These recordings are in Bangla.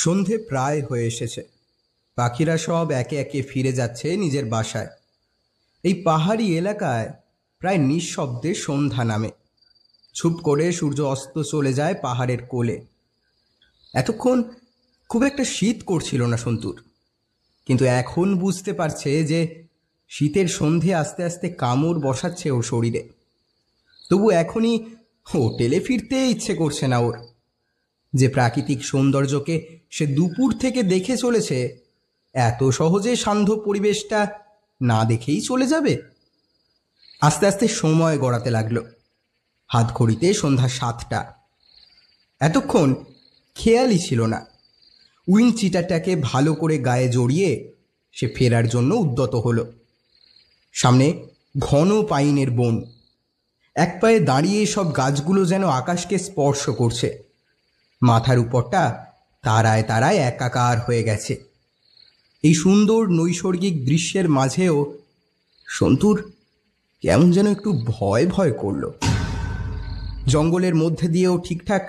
সন্ধে প্রায় হয়ে এসেছে। পাখিরা সব একে একে ফিরে যাচ্ছে নিজের বাসায়। এই পাহাড়ি এলাকায় প্রায় নিঃশব্দে সন্ধ্যা নামে। ছুপ করে সূর্য অস্ত চলে যায় পাহাড়ের কোলে। এতক্ষণ খুব একটা শীত করছিল না সন্তুর, কিন্তু এখন বুঝতে পারছে যে শীতের সন্ধে আস্তে আস্তে কামড় বসাচ্ছে ওর শরীরে। তবু এখনই হোটেলে ফিরতে ইচ্ছে করছে না ওর। যে প্রাকৃতিক সৌন্দর্যকে সে দুপুর থেকে দেখে চলেছে, এত সহজে সান্ধ্য পরিবেশটা না দেখেই চলে যাবে। আস্তে আস্তে সময় গড়াতে লাগলো। হাত ঘড়িতে সন্ধ্যা 7টা। এতক্ষণ খেয়ালই ছিল না। উইন্ডচিটারটাকে ভালো করে গায়ে জড়িয়ে সে ফেরার জন্য উদ্যত হলো। সামনে ঘন পাইনের বন। এক পায়ে দাঁড়িয়ে সব গাছগুলো যেন আকাশকে স্পর্শ করছে। মাথার উপরটা তারায় তারায় একাকার হয়ে গেছে। এই সুন্দর নৈসর্গিক দৃশ্যের মাঝেও সন্তুর কেমন যেন একটু ভয় ভয় করল। জঙ্গলের মধ্যে দিয়েও ঠিকঠাক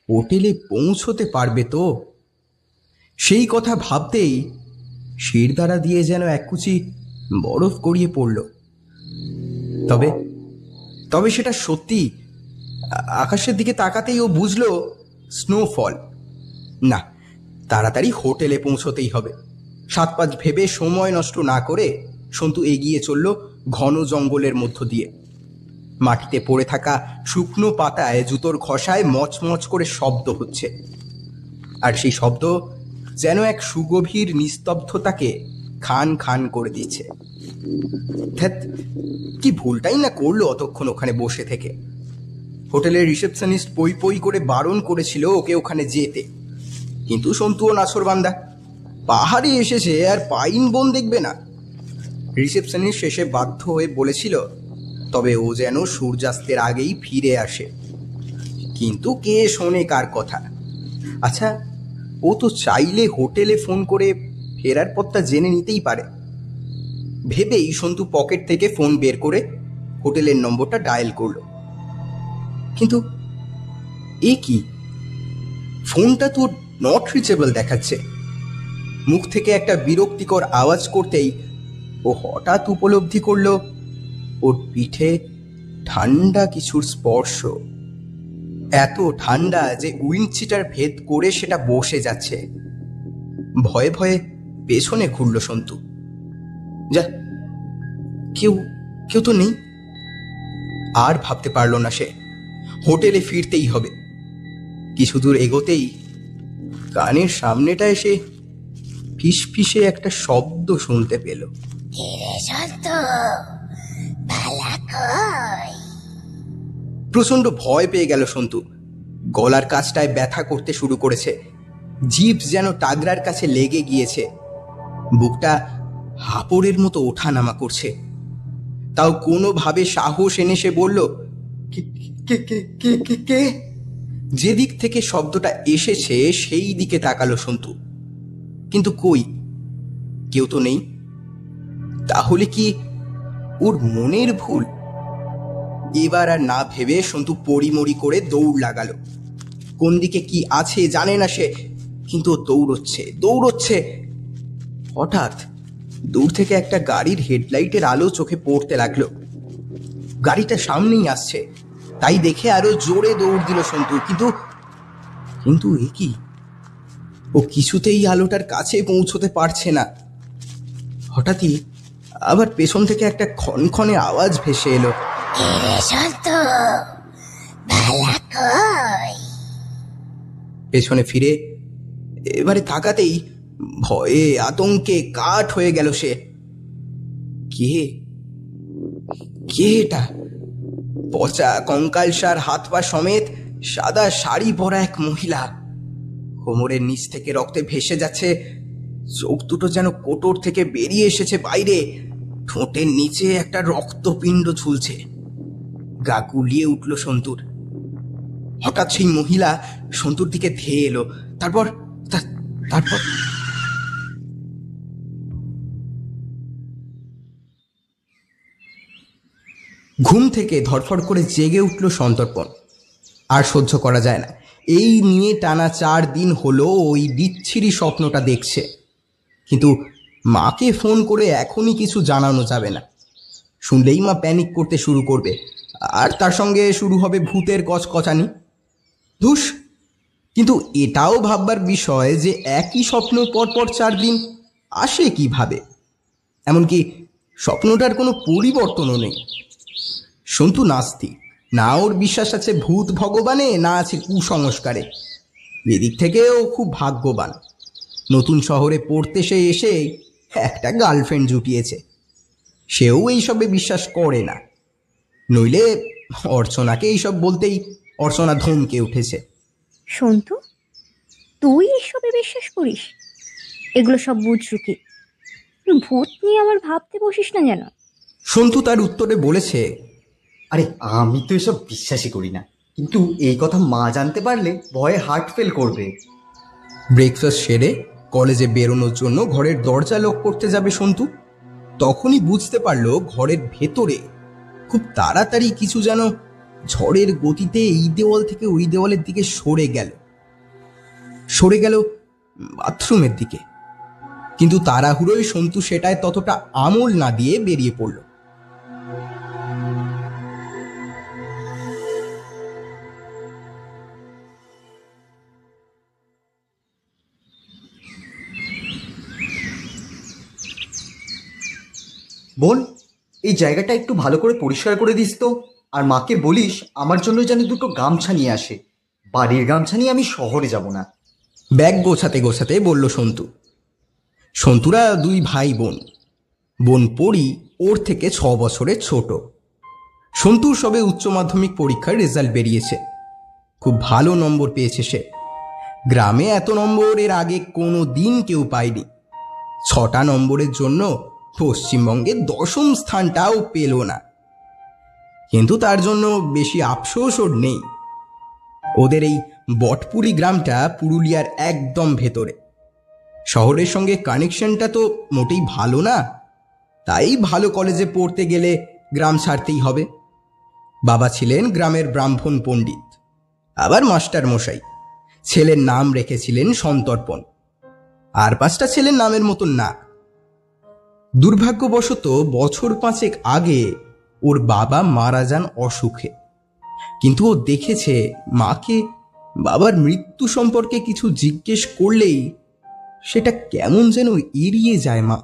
হোটেলে পৌঁছতে পারবে তো? সেই কথা ভাবতেই শিরদাঁড়া দিয়ে যেন এককুচি বরফ গড়িয়ে পড়ল। তবে তবে সেটা সত্যি। আকাশের দিকে তাকাতেই ও বুঝল স্নোফল। না, তাড়াতাড়ি হোটেলে পৌঁছতেই হবে। 7-5 ভেবে সময় নষ্ট না করে সন্তু এগিয়ে চলল ঘন জঙ্গলের মধ্য দিয়ে। মাটিতে পড়ে থাকা শুকনো পাতায় জুতোর ঘষায় মচমচ করে শব্দ হচ্ছে, আর সেই শব্দ যেন এক সুগভীর নিস্তব্ধতাকে খান খান করে দিচ্ছে। ধ্যাৎ, কি ভুলটাই না করলো অতক্ষণ ওখানে বসে থেকে। হোটেলের রিসেপশনিস্ট পই পই করে বারণ করেছিল ওকে ওখানে যেতে, কিন্তু সন্তুও নাছোড়বান্দা। পাহাড়ে এসেছে আর পাইন বন দেখবে না। রিসেপশনিস্ট শেষে বাধ্য হয়ে বলেছিল তবে ও যেন সূর্যাস্তের আগেই ফিরে আসে। কিন্তু কে শোনে কার কথা? আচ্ছা, ও তো চাইলে হোটেলে ফোন করে ফেরার পথটা জেনে নিতেই পারে। ভেবেই সন্তু পকেট থেকে ফোন বের করে হোটেলের নম্বরটা ডায়াল করল। কিন্তু এ কি, ফোনটা তো নট রিচেবল দেখাচ্ছে। মুখ থেকে একটা বিরক্তিকর আওয়াজ করতেই ও হঠাৎ উপলব্ধি করল ওর পিঠে ঠান্ডা কিছুর স্পর্শ। এত ঠান্ডা যে উইন্ডচিটার ভেদ করে সেটা বসে যাচ্ছে। ভয়ে ভয়ে পেছনে ঘুরল সন্তু। যা, কেউ কেউ তো নেই। আর ভাবতে পারল না সে। হোটেলে ফিরতেই হবে। কিছু দূর এগোতেই কানের সামনেটা এসে ফিসফিসে একটা শব্দ শুনতে পেল। প্রচন্ড ভয় পেয়ে গেল সন্তু। গলার কাছটায় ব্যথা করতে শুরু করেছে। জিভ যেন টাগরার কাছে লেগে গিয়েছে। বুকটা হাঁপড়ের মতো ওঠানামা করছে। তাও কোনোভাবে সাহস এনে সে বলল, কে? যেদিক থেকে শব্দটা এসেছে সেই দিকে তাকালো সন্তু, কিন্তু কই, কেউ তো নেই। তাহলে কি ওর মনের ভুল? এবার আর না ভেবে সন্তু পড়িমড়ি করে দৌড় লাগালো। কোন দিকে কি আছে জানে না সে, কিন্তু দৌড়চ্ছে। হঠাৎ দূর থেকে একটা গাড়ির হেডলাইটের আলো চোখে পড়তে লাগলো। গাড়িটা সামনেই আসছে, তাই দেখে আরো জোরে দৌড় দিল সন্তু। কিন্তু এ কি, ও কিছুতেই আলোটার কাছে পৌঁছতে পারছে না। হঠাৎই আবার পেছন থেকে একটা খনখনে আওয়াজ ভেসে এলো। পেছনে ফিরে এবারে তাকাতেই ভয়ে আতঙ্কে কাঠ হয়ে গেল সে। কে এটা? পচা কঙ্কালসার হাত পা সমেত সাদা শাড়ি পরা এক মহিলা। কোমরের নিচ থেকে রক্তে ভেসে যাচ্ছে। চোখ দুটো যেন কোটর থেকে বেরিয়ে এসেছে বাইরে। ঠোঁটের নিচে একটা রক্তপিণ্ড ঝুলছে। গা গুলিয়ে উঠল সন্তুর। হঠাৎ সেই মহিলা সন্তুর দিকে ধেয়ে এলো। তারপর ঘুম থেকে ধরফর করে জেগে উঠল সন্তর্পণ। আর সহ্য করা যায় না, এই নিয়ে টানা 4 দিন হলো ওই বিচ্ছিরি স্বপ্নটা দেখছে। কিন্তু মাকে ফোন করে এখনই কিছু জানানো যাবে না, শুনলেই মা প্যানিক করতে শুরু করবে, আর তার সঙ্গে শুরু হবে ভূতের কচকচানি। ধুস! কিন্তু এটাও ভাববার বিষয় যে একই স্বপ্ন পরপর 4 দিন আসে কিভাবে, এমনকি স্বপ্নটার কোনো পরিবর্তনও নেই। সন্তু নাস্তিক, না ওর বিশ্বাস আছে ভূত ভগবানে, না আছে কুসংস্কারে। এদিক থেকেও খুব ভাগ্যবান, নতুন শহরে পড়তে সে এসে একটা গার্লফ্রেন্ড জুটিয়েছে। সেও এইসবে বিশ্বাস করে না, নইলে অর্চনাকে এইসব বলতেই অর্চনা ধমকে উঠেছে। সন্তু, তুই এসবে বিশ্বাস করিস? এগুলো সব বুঝরুকি। ভূত নিয়ে আবার ভাবতে বসিস না যেন। সন্তু তার উত্তরে বলেছে, আরে আমি তো এসব বিশ্বাসই করি না, কিন্তু এই কথা মা জানতে পারলে ভয়ে হার্ট ফেল করবে। ব্রেকফাস্ট সেরে কলেজে বেরোনোর জন্য ঘরের দরজা লক করতে যাবে সন্তু, তখনই বুঝতে পারলো ঘরের ভেতরে খুব তাড়াতাড়ি কিছু যেন ঝড়ের গতিতে এই দেওয়াল থেকে ওই দেওয়ালের দিকে সরে গেল বাথরুমের দিকে। কিন্তু তাড়াহুড়োয় সন্তু সেটায় ততটা আমল না দিয়ে বেরিয়ে পড়ল। বোন, এই জায়গাটা একটু ভালো করে পরিষ্কার করে দিস তো, আর মাকে বলিস আমার জন্য যেন দুটো গামছা নিয়ে আসে। বাড়ির গামছা নিয়ে আমি শহরে যাব না। ব্যাগ গোছাতে গোছাতে বলল সন্তু। সন্তুরা 2 ভাই বোন। বোন পড়ি ওর থেকে 6 বছরের ছোট। সন্তুর সবে উচ্চ মাধ্যমিক পরীক্ষার রেজাল্ট বেরিয়েছে, খুব ভালো নম্বর পেয়েছে সে। গ্রামে এত নম্বর এর আগে কোনো দিন কেউ পায়নি। 6টা নম্বরের জন্য পশ্চিমবঙ্গে 10ম স্থানটাও পেল না। কিন্তু তার জন্য বেশি আফসোস ওর নেই। ওদের এই বটপুরি গ্রামটা পুরুলিয়ার একদম ভেতরে, শহরের সঙ্গে কানেকশনটা তো মোটেই ভালো না। তাই ভালো কলেজে পড়তে গেলে গ্রাম ছাড়তেই হবে। বাবা ছিলেন গ্রামের ব্রাহ্মণ পণ্ডিত, আবার মাস্টার মশাই। ছেলের নাম রেখেছিলেন সন্তর্পণ। আর 5টা ছেলের নামের মতন না। দুর্ভাগ্যবশত বছর 5 আগে ওর বাবা মারা যান অসুখে। কিন্তু ও দেখেছে মাকে বাবার মৃত্যু সম্পর্কে কিছু জিজ্ঞেস করলেই সেটা কেমন যেন এড়িয়ে যায় মা।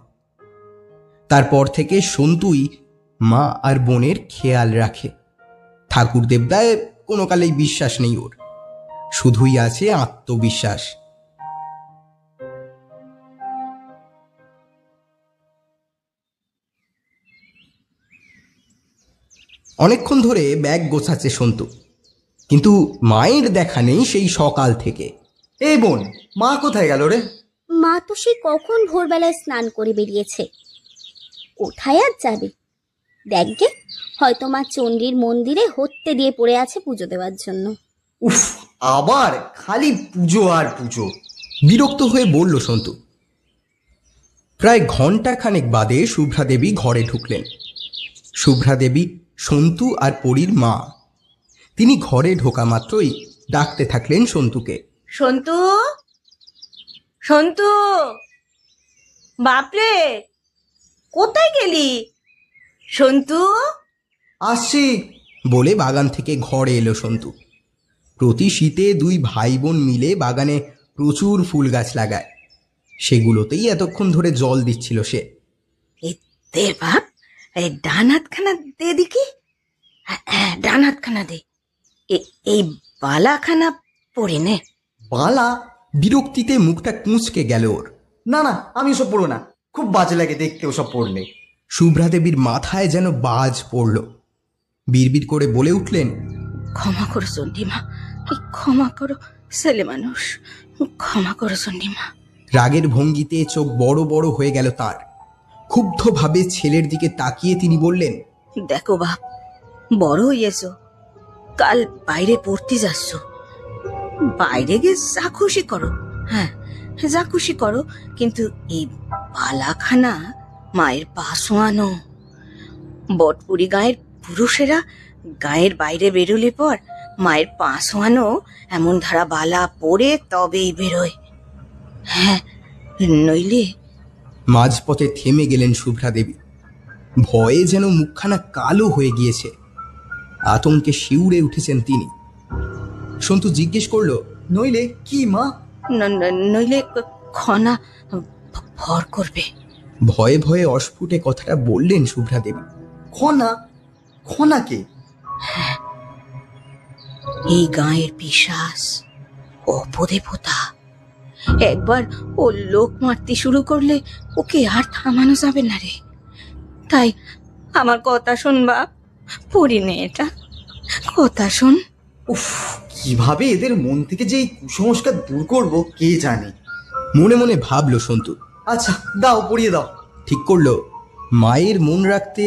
তারপর থেকে সন্তুই মা আর বোনের খেয়াল রাখে। ঠাকুর দেবতায় কোনো কালেই বিশ্বাস নেই ওর, শুধুই আছে আত্মবিশ্বাস। অনেকক্ষণ ধরে ব্যাগ গোছাচ্ছে সন্তু, কিন্তু মায়ের দেখা নেই সেই সকাল থেকে। এই বোন, মা কোথায় গেল রে? মা তো সেই কখন ভোরবেলায় স্নান করে বেরিয়েছে, কোথায় আর যাবে? দেখবে হয়তো মা চণ্ডীর মন্দিরে হত্যে দিয়ে পড়ে আছে পুজো দেওয়ার জন্য। উফ, আবার খালি পুজো আর পুজো। বিরক্ত হয়ে বলল সন্তু। প্রায় ঘণ্টাখানেক বাদে শুভ্রা দেবী ঘরে ঢুকলেন। শুভ্রা দেবী সন্তু আর পরীর মা। তিনি ঘরে ঢোকা মাত্রই ডাকতে থাকলেন সন্তুকে, সন্তু, সন্তু, বাপরে কোথায় গেলি সন্তু? আসছি বলে বাগান থেকে ঘরে এলো সন্তু। প্রতি শীতে 2 ভাই বোন মিলে বাগানে প্রচুর ফুল গাছ লাগায়, সেগুলোতেই এতক্ষণ ধরে জল দিচ্ছিল সে। দে বাপ, এই ডান হাতখানা দে দেখি। হ্যাঁ, ডান হাতখানা দে। এই বালাখানা পরে নে। বালা? বিরক্তিতে মুখটা কুঁচকে গেল ওর। না না, আমি ওসব পড়বো না, খুব বাজে লাগে দেখতে ওসব পড়লে। শুভ্রা দেবীর মাথায় যেন বাজ পড়ল। বিড়বিড় করে বলে উঠলেন, ক্ষমা করো চণ্ডীমা, ক্ষমা করো, ছেলে মানুষ, ক্ষমা করো চণ্ডীমা। রাগের ভঙ্গিতে চোখ বড় বড় হয়ে গেল তার। ক্ষুব্ধভাবে ছেলের দিকে তাকিয়ে তিনি বললেন, দেখো বাপ, বড় হইয়েছ, কাল বাইরে পড়তে যাচ্ছ, বাইরে গিয়ে যা খুশি করো। হ্যাঁ, যা খুশি করো, কিন্তু এই বালাখানা মায়ের পা শোয়ানো। বটপুরি গাঁয়ের পুরুষেরা গায়ের বাইরে বেরোলে পর মায়ের পা শোয়ানো এমন ধারা বালা পরে তবেই বেরোয়। হ্যাঁ, নইলে মাঝপথে থেমে গেলেন শুভ্রা দেবী। ভয়ে যেন মুখখানা কালো হয়ে গিয়েছে। আতঙ্কে শিউরে উঠেছেন তিনি। সন্তু জিজ্ঞেস করলো, নইলে কি মা? নইলে খনা ভর করবে। ভয়ে ভয়ে অস্ফুটে কথাটা বললেন শুভ্রা দেবী। খনা? খনাকে? এই গাঁয়ের পিশাচ, অপদেবতা। একবার ও লোক মারতে শুরু করলে ওকে আর থামানো যাবে না রে। তাই আমার কথা শোন বাপ, পড়ি নে এটা, কথা শোন। উফ, কিভাবে এদের মন থেকে যে এই কুসংস্কার দূর করব কে জানে। মনে মনে ভাবলো সন্তু। আচ্ছা দাও, পড়িয়ে দাও। ঠিক করলো মায়ের মন রাখতে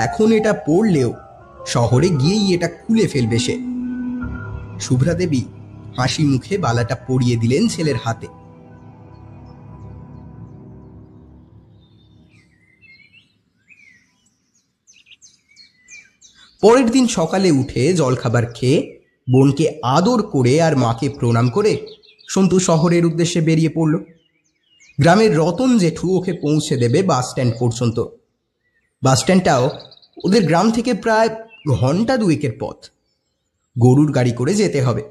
এখন এটা পড়লেও শহরে গিয়েই এটা খুলে ফেলবে সে। শুভ্রা দেবী হাসি মুখে বালাটা পরিয়ে দিলেন ছেলের হাতে। পরের দিন সকালে উঠে জলখাবার খেয়ে বোনকে আদর করে আর মাকে প্রণাম করে সন্তু শহরের উদ্দেশ্যে বেরিয়ে পড়ল। গ্রামের রতন জেঠু ওকে পৌঁছে দেবে বাস স্ট্যান্ড পর্যন্ত। বাস স্ট্যান্ডটাও ওদের গ্রাম থেকে প্রায় ঘন্টা দুয়েকের পথ। গরুর গাড়ি করে যেতে হবে।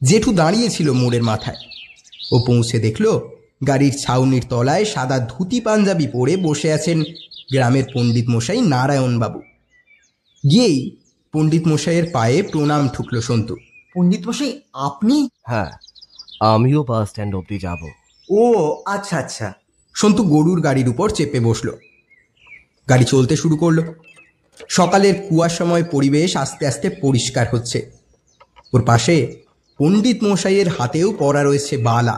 জেঠু দাঁড়িয়েছিল মোড়ের মাথায়। ও পৌঁছে দেখল গাড়ির ছাউনির তলায় সাদা ধুতি পাঞ্জাবি পরে বসে আছেন গ্রামের পণ্ডিত মশাই নারায়ণবাবু। গিয়েই পণ্ডিত মশাইয়ের পায়ে প্রণাম ঠুকল সন্তু। পণ্ডিত মশাই আপনি? হ্যাঁ, আমিও বাস স্ট্যান্ড অব্দি যাব। ও আচ্ছা আচ্ছা। সন্তু গরুর গাড়ির উপর চেপে বসল। গাড়ি চলতে শুরু করলো। সকালের কুয়াশাময় পরিবেশ আস্তে আস্তে পরিষ্কার হচ্ছে। ওর পাশে পণ্ডিত মশাইয়ের হাতেও পরা রয়েছে বালা।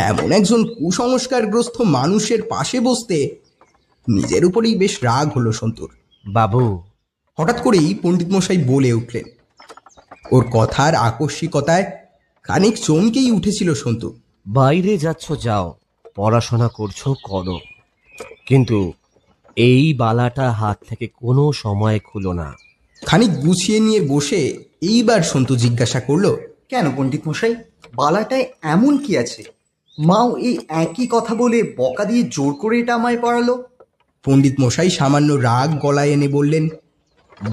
এমন একজন কুসংস্কারগ্রস্ত মানুষের পাশে বসতে নিজের উপরেই বেশ রাগ হলো সন্তুর। বাবু, হঠাৎ করেই পণ্ডিত মশাই বলে উঠলেন। ওর কথার আকস্মিকতায় খানিক চমকেই উঠেছিল সন্তু। বাইরে যাচ্ছ যাও, পড়াশোনা করছো করো, কিন্তু এই বালাটা হাত থেকে কোনো সময় খুলো না। খানিক গুছিয়ে নিয়ে বসে এইবার সন্তু জিজ্ঞাসা করলো, কেন পণ্ডিত মশাই, বালাটায় এমন কি আছে? মাও এই একই কথা বলে বকা দিয়ে জোর করে এটা আমায় পড়ালো। পণ্ডিত মশাই সামান্য রাগ গলায় এনে বললেন,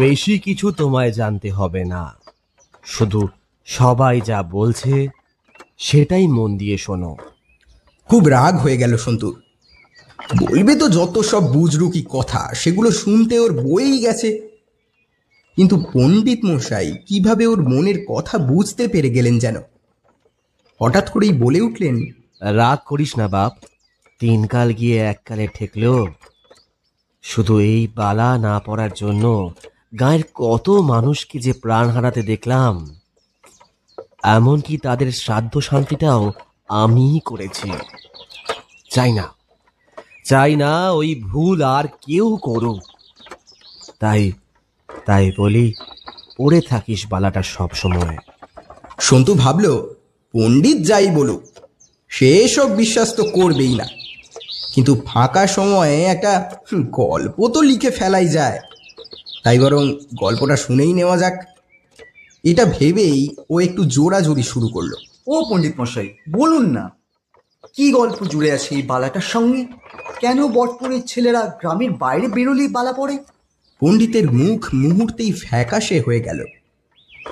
বেশি কিছু তোমায় জানতে হবে না, শুধু সবাই যা বলছে সেটাই মন দিয়ে শোনো। খুব রাগ হয়ে গেল সন্তুর। বলবে তো যত সব বুজরুকি কথা, সেগুলো শুনতে ওর বয়েই গেছে। কিন্তু পণ্ডিত মশাই কিভাবে ওর মনের কথা বুঝতে পেরে গেলেন যেন। হঠাৎ করেই বলে উঠলেন, রাগ করিস না বাপ, তিন কাল গিয়ে এককালে ঠেকলো। শুধু এই বালা না পড়ার জন্য গায়ের কত মানুষকে যে প্রাণ হারাতে দেখলাম। এমনকি তাদের শ্রাদ্ধ শান্তিটাও আমিই করেছি। চাই না ওই ভুল আর কেউ করুক। তাই বলি, পড়ে থাকিস বালাটা সব সময়। সন্তু ভাবল, পণ্ডিত যাই বলুক, সে সব বিশ্বাস তো করবেই না, কিন্তু ফাঁকা সময়ে একটা গল্প তো লিখে ফেলাই যায়। তাই বরং গল্পটা শুনেই নেওয়া যাক। এটা ভেবেই ও একটু জোরাজোরি শুরু করলো। ও পণ্ডিত মশাই, বলুন না, কি গল্প জুড়ে আছে এই বালাটার সঙ্গে? কেন বটপুরের ছেলেরা গ্রামের বাইরে বেরোলেই বালা পড়ে? পণ্ডিতের মুখ মুহূর্তেই ফ্যাকাশে হয়ে গেল।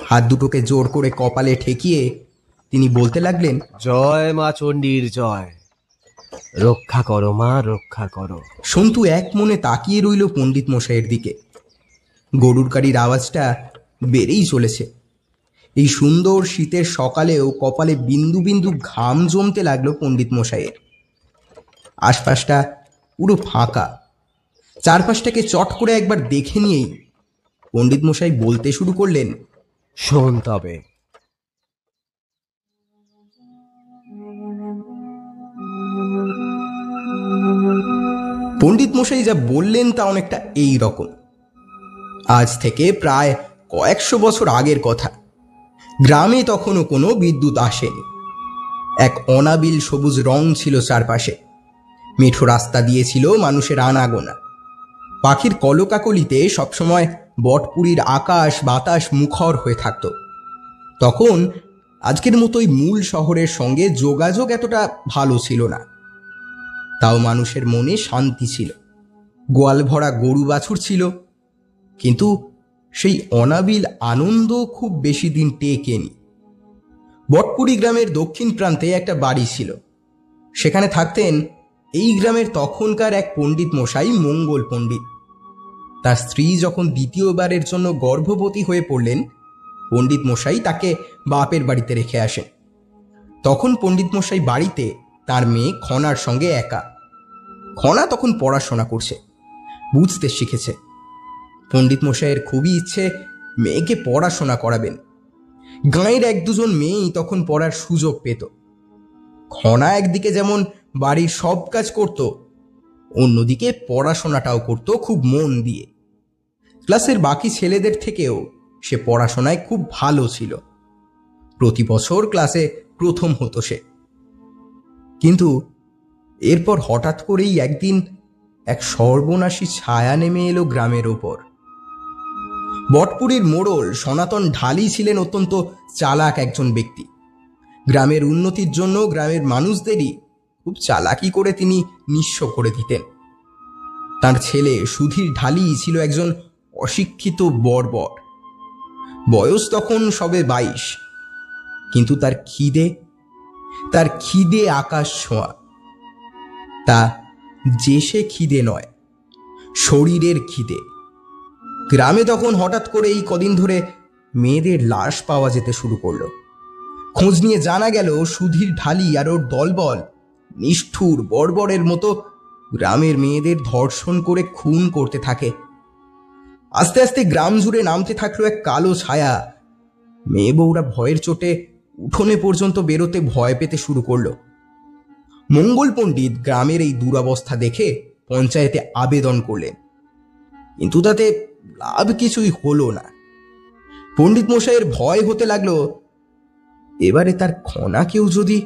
হাত দুটোকে জোর করে কপালে ঠেকিয়ে তিনি বলতে লাগলেন, জয় মা চণ্ডীর জয়, রক্ষা করো মা, রক্ষা করো। সন্তু এক মনে তাকিয়ে রইল পণ্ডিত মশাইয়ের দিকে। গরুর গাড়ির আওয়াজটা বেড়েই চলেছে। এই সুন্দর শীতের সকালেও কপালে বিন্দু বিন্দু ঘাম জমতে লাগলো পণ্ডিত মশাইয়ের। আশপাশটা পুরো ফাঁকা। চারপাশটাকে চট করে একবার দেখে নিয়েই পণ্ডিত মশাই বলতে শুরু করলেন, শোন তবে। পণ্ডিত মশাই যা বললেন তা অনেকটা এই রকম। আজ থেকে প্রায় কয়েকশো বছর আগের কথা। গ্রামে তখনও কোনো বিদ্যুৎ আসেনি। এক অনাবিল সবুজ রং ছিল চারপাশে। মেঠো রাস্তা দিয়েছিল মানুষের আনাগোনা। পাখির কলকাকলিতে সবসময় বটপুরীর আকাশ বাতাস মুখর হয়ে থাকত। তখন আজকের মতোই মূল শহরের সঙ্গে যোগাযোগ এতটা ভালো ছিল না, তাও মানুষের মনে শান্তি ছিল। গোয়াল ভরা গরু বাছুর ছিল, কিন্তু সেই অনাবিল আনন্দ খুব বেশি দিন টেকেনি। বটপুরি গ্রামের দক্ষিণ প্রান্তে একটা বাড়ি ছিল। সেখানে থাকতেন এই গ্রামের তখনকার এক পণ্ডিত মশাই, মঙ্গল পণ্ডিত। তার স্ত্রী যখন দ্বিতীয়বারের জন্য গর্ভবতী হয়ে পড়লেন, পণ্ডিত মশাই তাকে বাপের বাড়িতে রেখে আসেন। তখন পণ্ডিত মশাই বাড়িতে তার মেয়ে খনার সঙ্গে একা। খনা তখন পড়াশোনা করছে, বুঝতে শিখেছে। পণ্ডিত মশাইয়ের খুবই ইচ্ছে মেয়েকে পড়াশোনা করাবেন। গাঁয়ের এক দুজন মেয়েই তখন পড়ার সুযোগ পেত। খনা একদিকে যেমন বাড়ির সব কাজ করত, অন্যদিকে পড়াশোনাটাও করত খুব মন দিয়ে। ক্লাসের বাকি ছেলেদের থেকেও সে পড়াশোনায় খুব ভালো ছিল। প্রতি বছর ক্লাসে প্রথম হতো সে। কিন্তু এরপর হঠাৎ করেই একদিন এক সর্বনাশী ছায়া নেমে এলো গ্রামের ওপর। বটপুরীর মোড়ল সনাতন ঢালি ছিলেন অত্যন্ত চালাক একজন ব্যক্তি। গ্রামের উন্নতির জন্য গ্রামের মানুষদেরই খুব চালাকি করে তিনি নিঃস্ব করে দিতেন। তার ছেলে সুধীর ঢালি ছিল একজন অশিক্ষিত বর্বর। বয়স তখন সবে 22, কিন্তু তার খিদে আকাশ ছোঁয়া। তা যে সে খিদে নয়, শরীরের খিদে। গ্রামে তখন হঠাৎ করে এই কদিন ধরে মেয়েদের লাশ পাওয়া যেতে শুরু করলো। খোঁজ নিয়ে জানা গেল সুধীর ঢালি আর ওর দলবল নিষ্ঠুর বর্বরের মতো গ্রামের মেয়েদের ধর্ষণ করে খুন করতে থাকে। আস্তে আস্তে গ্রাম জুড়ে নামতে থাকলো এক কালো ছায়া। মেয়ে বউরা ভয়ের চোটে উঠোনে পর্যন্ত বেরোতে ভয় পেতে শুরু করলো। মঙ্গল পণ্ডিত গ্রামের এই দুরবস্থা দেখে পঞ্চায়েতে আবেদন করলেন, কিন্তু তাতে লাভ কিছুই হলো না। পণ্ডিত মশাইয়ের ভয় হতে লাগলো, এবারে তার খনাকেও যদি।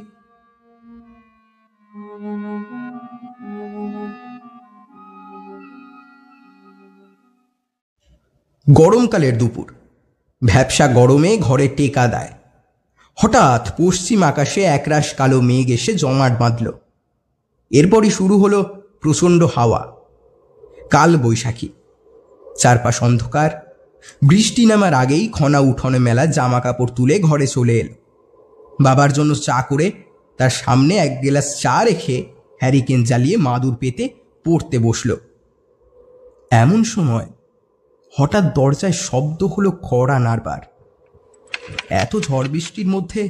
গরমকালের দুপুর, ভ্যাপসা গরমে ঘরে টেকা দেয়। হঠাৎ পশ্চিম আকাশে একরাশ কালো মেঘ এসে জমাট বাঁধল। এরপরই শুরু হলো প্রচণ্ড হাওয়া, কাল বৈশাখী। চারপাশ অন্ধকার। বৃষ্টি নামার আগেই খনা উঠোনে মেলা জামা কাপড় তুলে ঘরে চলে এলো। বাবার জন্য চা করে তার সামনে এক গ্লাস চা রেখে হ্যারিকেন জ্বালিয়ে মাদুর পেতে পড়তে বসল। এমন সময় হঠাৎ দরজায় শব্দ হলো কড়া নাড়বার। এত ঝড় বৃষ্টির মধ্যে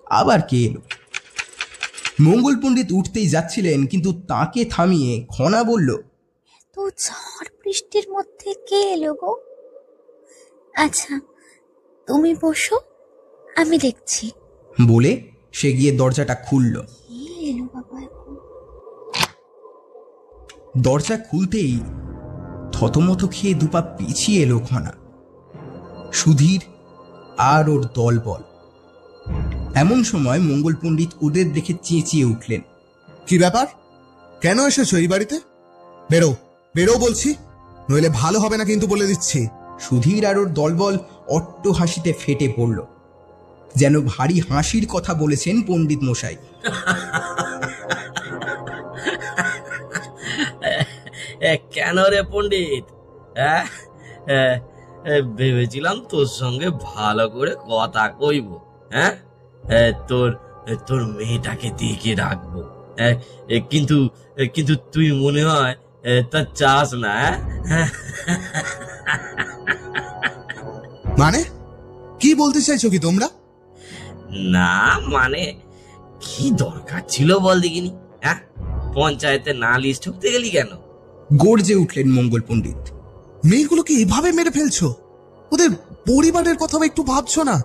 আবার কে এলো? মঙ্গল পণ্ডিত উঠতেই যাচ্ছিলেন, কিন্তু তাকে থামিয়ে খনা বলল, এত ঝড় বৃষ্টির মধ্যে কে এলো গো? আচ্ছা, তুমি বসো, আমি দেখছি। বলে সে গিয়ে দরজাটা খুলল। কে এলো বাবা এখন? দরজা খুলতেই থতমত খেয়ে দুপা পিছিয়ে এলো খনা, সুধীর আর ওর দলবল। এমন সময় মঙ্গল পণ্ডিত ওদের দেখে চেঁচিয়ে উঠলেন, কি ব্যাপার? কেন এসেছো এই বাড়িতে? বেরো বেরো বলছি, নইলে ভালো হবে না কিন্তু বলে দিচ্ছি। সুধীর আর ওর দলবল অট্ট হাসিতে ফেটে পড়ল, যেন ভারী হাসির কথা বলেছেন পণ্ডিত মশাই। কেন রে পণ্ডিত? ভেবেছিলাম তোর সঙ্গে ভালো করে কথা কইব। হ্যাঁ, তোর মেয়েটাকে দেখে রাখবো, কিন্তু কিন্তু তুই মনে হয় তা চাস না। মানে কি বলতে চাইছো কি তোমরা? না মানে কি দরকার ছিল বল দেখিনি? হ্যাঁ, পঞ্চায়েতে না লিস্ট ঠুকতে গেলি কেন? গর্জে উঠলেন মঙ্গল পণ্ডিত। মেয়েগুলোকে এভাবে মেরে ফেলছো, ওদের পরিবারের কথা একটু ভাবছো না?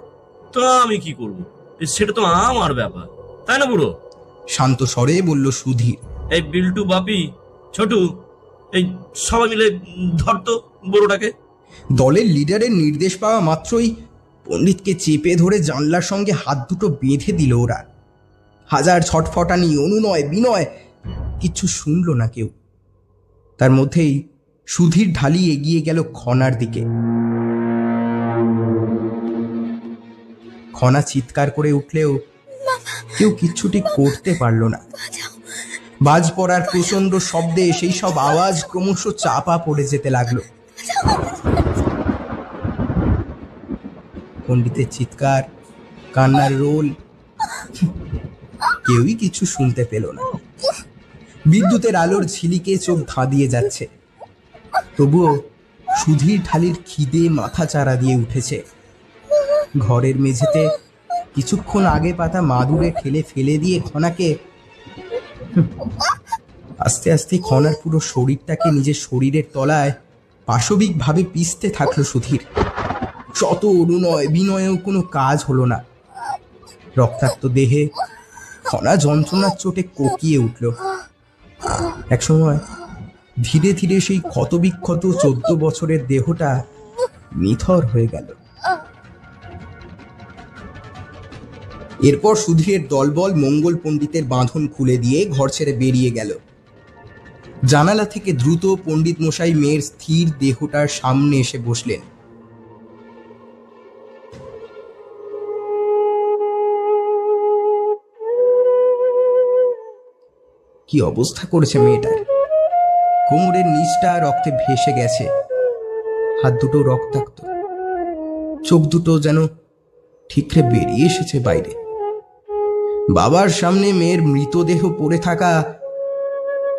তা আমি কি করবো, সেটা তো আমার ব্যাপার, তাই না বুড়ো? শান্ত স্বরে বলল সুধীর। এই বিল্টু, বাপি, ছোটু, এই সবাই মিলে ধরতো বুড়োটাকে। দলের লিডারের নির্দেশ পাওয়া মাত্রই পণ্ডিতকে চেপে ধরে জানলার সঙ্গে হাত দুটো বেঁধে দিল ওরা। হাজার ছটফটানি, অনুনয় বিনয়, কিচ্ছু শুনল না কেউ। তার মধ্যেই সুধীর ঢালি এগিয়ে গেল খনার দিকে। খনা চিৎকার করে উঠলেও কেউ কিচ্ছুটি করতে পারল না। বাজ পড়ার প্রচন্ড শব্দে সেই সব আওয়াজ ক্রমশ চাপা পড়ে যেতে লাগলো। পণ্ডিতের চিৎকার, কান্নার রোল, কেউই কিছু শুনতে পেল না। বিদ্যুতের আলোর ঝিলিকে চোখ ধাঁধিয়ে যাচ্ছে, তবুও সুধীর ঢালির খিদে মাথা চারা দিয়ে উঠেছে। ঘরের মেঝেতে কিছুক্ষণ আগে পাতা মাদুরে ঠেলে ফেলে দিয়ে খনাকে আস্তে আস্তে খনার পুরো শরীরটাকে নিজের শরীরের তলায় পাশবিকভাবে পিষতে থাকলো সুধীর। শত অনুনয় বিনয়েও কোনো কাজ হলো না। রক্তাক্ত দেহে খনা যন্ত্রণার চোটে কোকিয়ে উঠল। একসময় ধীরে ধীরে সেই ক্ষতবিক্ষত 14 বছরের দেহটা নিথর হয়ে গেল। এরপর সুধীরের দলবল মঙ্গল পণ্ডিতের বাঁধন খুলে দিয়ে ঘর ছেড়ে বেরিয়ে গেল। জানালা থেকে দ্রুত পণ্ডিত মশাই মেয়ের স্থির দেহটার সামনে এসে বসলেন। কি অবস্থা করেছে মেয়েটার! কোমরের নিচটা রক্তে ভেসে গেছে, হাত দুটো রক্তাক্ত, চোখ দুটো যেন ঠিকরে বেরিয়ে এসেছে বাইরে। বাবার সামনে মেয়ের মৃতদেহ পড়ে থাকা,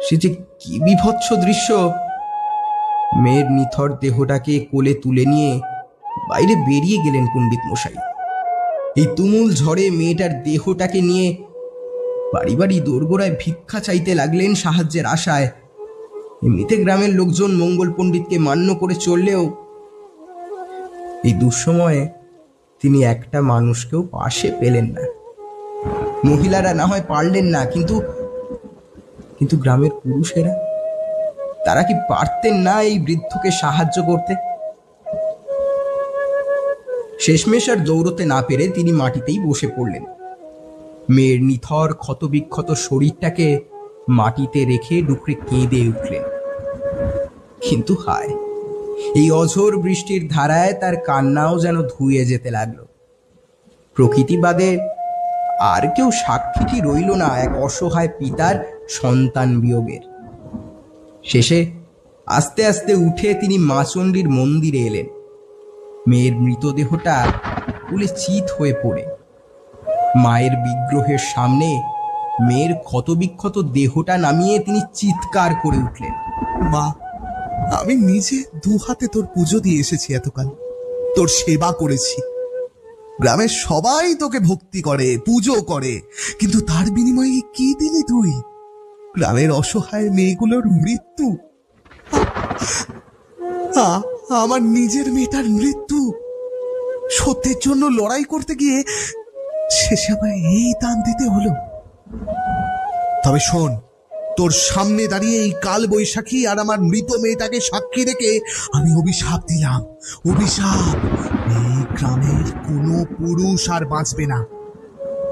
সে যে কি বিভৎস দৃশ্য! মেয়ের নিথর দেহটাকে কোলে তুলে নিয়ে বাইরে বেরিয়ে গেলেন পণ্ডিত মশাই। এই তুমুল ঝড়ে মেয়েটার দেহটাকে নিয়ে বাড়ি বাড়ি দোরগোড়ায় ভিক্ষা চাইতে লাগলেন সাহায্যের আশায়। এমনিতে গ্রামের লোকজন মঙ্গল পণ্ডিতকে মান্য করে চললেও এই দুঃসময়ে তিনি একটা মানুষকেও পাশে পেলেন না। মহিলারা না হয় পারলেন না, কিন্তু গ্রামের পুরুষেরা, তারা কি পারতেন না এই বৃদ্ধকে সাহায্য করতে? শেষমেশ আর দৌড়তে না পেরে তিনি মাটিতেই বসে পড়লেন। মেয়ের নিথর ক্ষতবিক্ষত শরীরটাকে মাটিতে রেখে ডুকরে কেঁদে উঠলেন। কিন্তু হায়, এই অঝোর বৃষ্টির ধারায় তার কান্নাও যেন ধুয়ে যেতে লাগলো। প্রকৃতি বাদে আর কেউ সাক্ষীটি রইল না এক অসহায় পিতার সন্তান বিয়োগের। শেষে আস্তে আস্তে উঠে তিনি মাচণ্ডীর মন্দিরে এলেন। মেয়ের মৃতদেহটা কুলে চিত হয়ে পড়ে মায়ের বিগ্রহের সামনে মেয়ের ক্ষতবিক্ষত দেহটা নামিয়ে তিনি চিৎকার করে উঠলেন, মা, আমি নিজে দু হাতে তোর পুজো দিয়ে এসেছি, এতকাল তোর সেবা করেছি। গ্রামের সবাই তোকে ভক্তি করে, পুজো করে, কিন্তু তার বিনিময়ে কি দিলি তুই? গ্রামের অসহায় মেয়েগুলোর মৃত্যু। আমার নিজের মেয়েটার মৃত্যু। সত্যের জন্য লড়াই করতে গিয়ে শেষে আবার এই দান দিতে হলো। তবে শোন, তোর সামনে দাঁড়িয়ে এই কাল বৈশাখী আর আমার মৃত মেয়েটাকে সাক্ষী রেখে আমি অভিশাপ দিলাম, অভিশাপ, এই গ্রামের কোনো পুরুষ আর বাঁচবে না।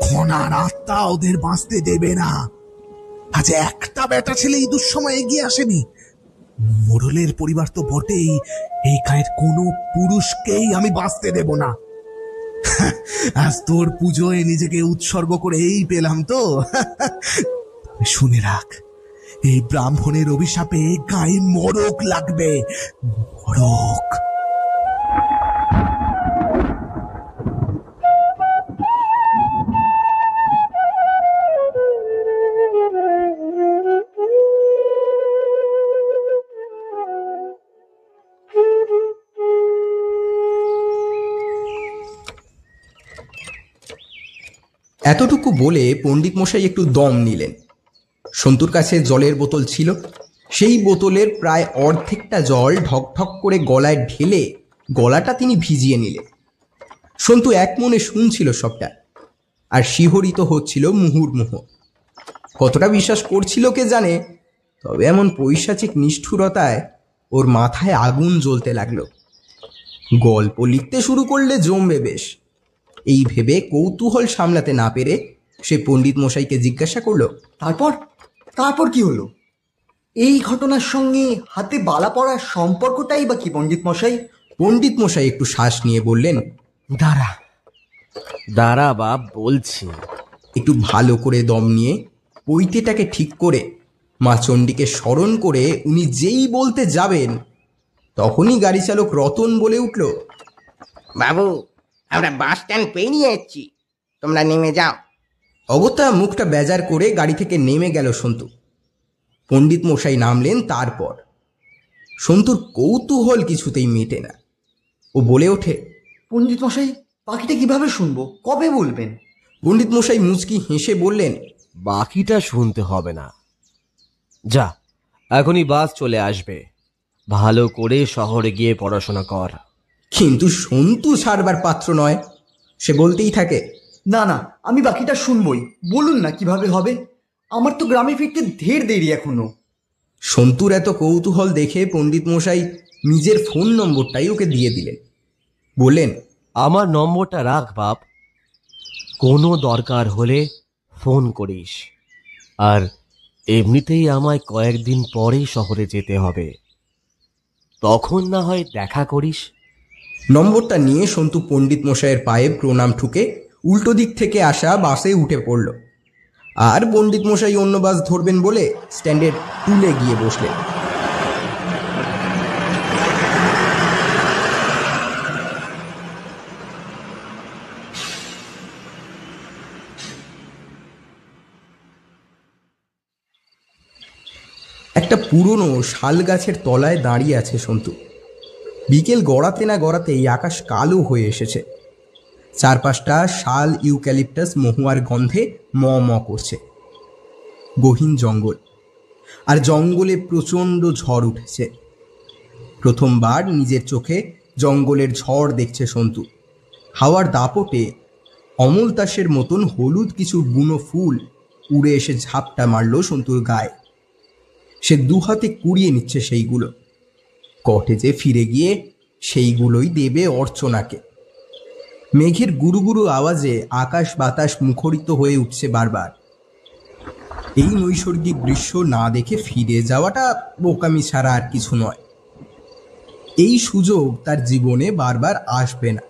খনার আত্মা ওদের বাঁচতে দেবে না। আজ একটা বেটা ছেলে এই দুঃসময় এগিয়ে আসেনি। মোড়লের পরিবার তো বটেই, এই গায়ের কোনো পুরুষকেই আমি বাঁচতে দেব না। আজ তোর পুজোয় নিজেকে উৎসর্গ করে এই পেলাম তো। শুনে রাখ, এই ব্রাহ্মণের অভিশাপে গায়ে মরক লাগবে, মরক। এতটুকু বলে পণ্ডিত মশাই একটু দম নিলেন। সন্তুর কাছে জলের বোতল ছিল, সেই বোতলের প্রায় অর্ধেকটা জল ঢকঢক করে গলায় ঢেলে গলাটা তিনি ভিজিয়ে নিলেন। সন্তু এক মনে শুনছিল সবটা, আর শিহরিত হচ্ছিল মুহুর্মুহ। কতটা বিশ্বাস করছিল কে জানে, তবে এমন পৈশাচিক নিষ্ঠুরতায় ওর মাথায় আগুন জ্বলতে লাগলো। গল্প লিখতে শুরু করলে জমবে বেশ, এই ভেবে কৌতূহল সামলাতে না পেরে সে পণ্ডিত মশাইকে জিজ্ঞাসা করলো, তারপর তারপর কি হলো? এই ঘটনার সঙ্গে হাতে বালা পড়ার সম্পর্কটাই বা কি পণ্ডিত মশাই? পণ্ডিত মশাই একটু শ্বাস নিয়ে বললেন, দাঁড়া দাঁড়া বাপ, বলছি। একটু ভালো করে দম নিয়ে পৈতেটাকে ঠিক করে মা চণ্ডীকে স্মরণ করে উনি যেই বলতে যাবেন তখনই গাড়ি চালক রতন বলে উঠল, বাবু, আমরা বাস স্ট্যান্ড পেরিয়ে যাচ্ছি, তোমরা নেমে যাও। অগত্যা মুখটা বেজার করে গাড়ি থেকে নেমে গেল সন্তু। পণ্ডিত মশাই নামলেন তারপর। সন্তুর কৌতূহল কিছুতেই মেটে না। ও বলে ওঠে, পণ্ডিত মশাই, পাখিটা কিভাবে শুনবো? কবে বলবেন? পণ্ডিত মশাই মুচকি হেসে বললেন, বাকিটা শুনতে হবে না, যা, এখনই বাস চলে আসবে। ভালো করে শহরে গিয়ে পড়াশোনা কর। কিন্তু সন্তু ছাড়বার পাত্র নয়, সে বলতেই থাকে, না না, আমি বাকিটা শুনবই। বলুন না কিভাবে হবে। আমার তো গ্রামে ফিরতে ঢের দেরি এখনো। সন্তুর এত কৌতূহল দেখে পণ্ডিত মশাই নিজের ফোন নম্বরটাই ওকে দিয়ে দিলেন। বললেন, আমার নম্বরটা রাখ বাপ, কোনো দরকার হলে ফোন করিস। আর এমনিতেই আমায় কয়েকদিন পরেই শহরে যেতে হবে, তখন না হয় দেখা করিস। নম্বরটা নিয়ে সন্তু পণ্ডিত মশাইয়ের পায়ে প্রণাম ঠুকে উল্টো দিক থেকে আসা বাসে উঠে পড়ল। আর পণ্ডিত মশাই অন্য বাস ধরবেন বলে স্ট্যান্ডের টুলে গিয়ে বসলেন। একটা পুরনো শাল গাছের তলায় দাঁড়িয়ে আছে সন্তু। বিকেল গড়াতে না গড়াতেই আকাশ কালো হয়ে এসেছে। চারপাশটা শাল ইউক্যালিপটাস মহুয়ার গন্ধে ম ম করছে। গহীন জঙ্গল, আর জঙ্গলে প্রচণ্ড ঝড় উঠেছে। প্রথমবার নিজের চোখে জঙ্গলের ঝড় দেখছে সন্তু। হাওয়ার দাপটে অমলতাসের মতন হলুদ কিছু বুনো ফুল উড়ে এসে ঝাপটা মারল সন্তুর গায়ে। সে দুহাতে কুড়িয়ে নিচ্ছে সেইগুলো। কটেজে ফিরে গিয়ে সেইগুলোই দেবে অর্চনাকে। মেঘের গুরুগুরু আওয়াজে আকাশ বাতাস মুখরিত হয়ে উঠছে বারবার। এই নৈসর্গিক দৃশ্য না দেখে ফিরে যাওয়াটা বোকামি ছাড়া আর কিছু নয়। এই সুযোগ তার জীবনে বারবার আসবে না।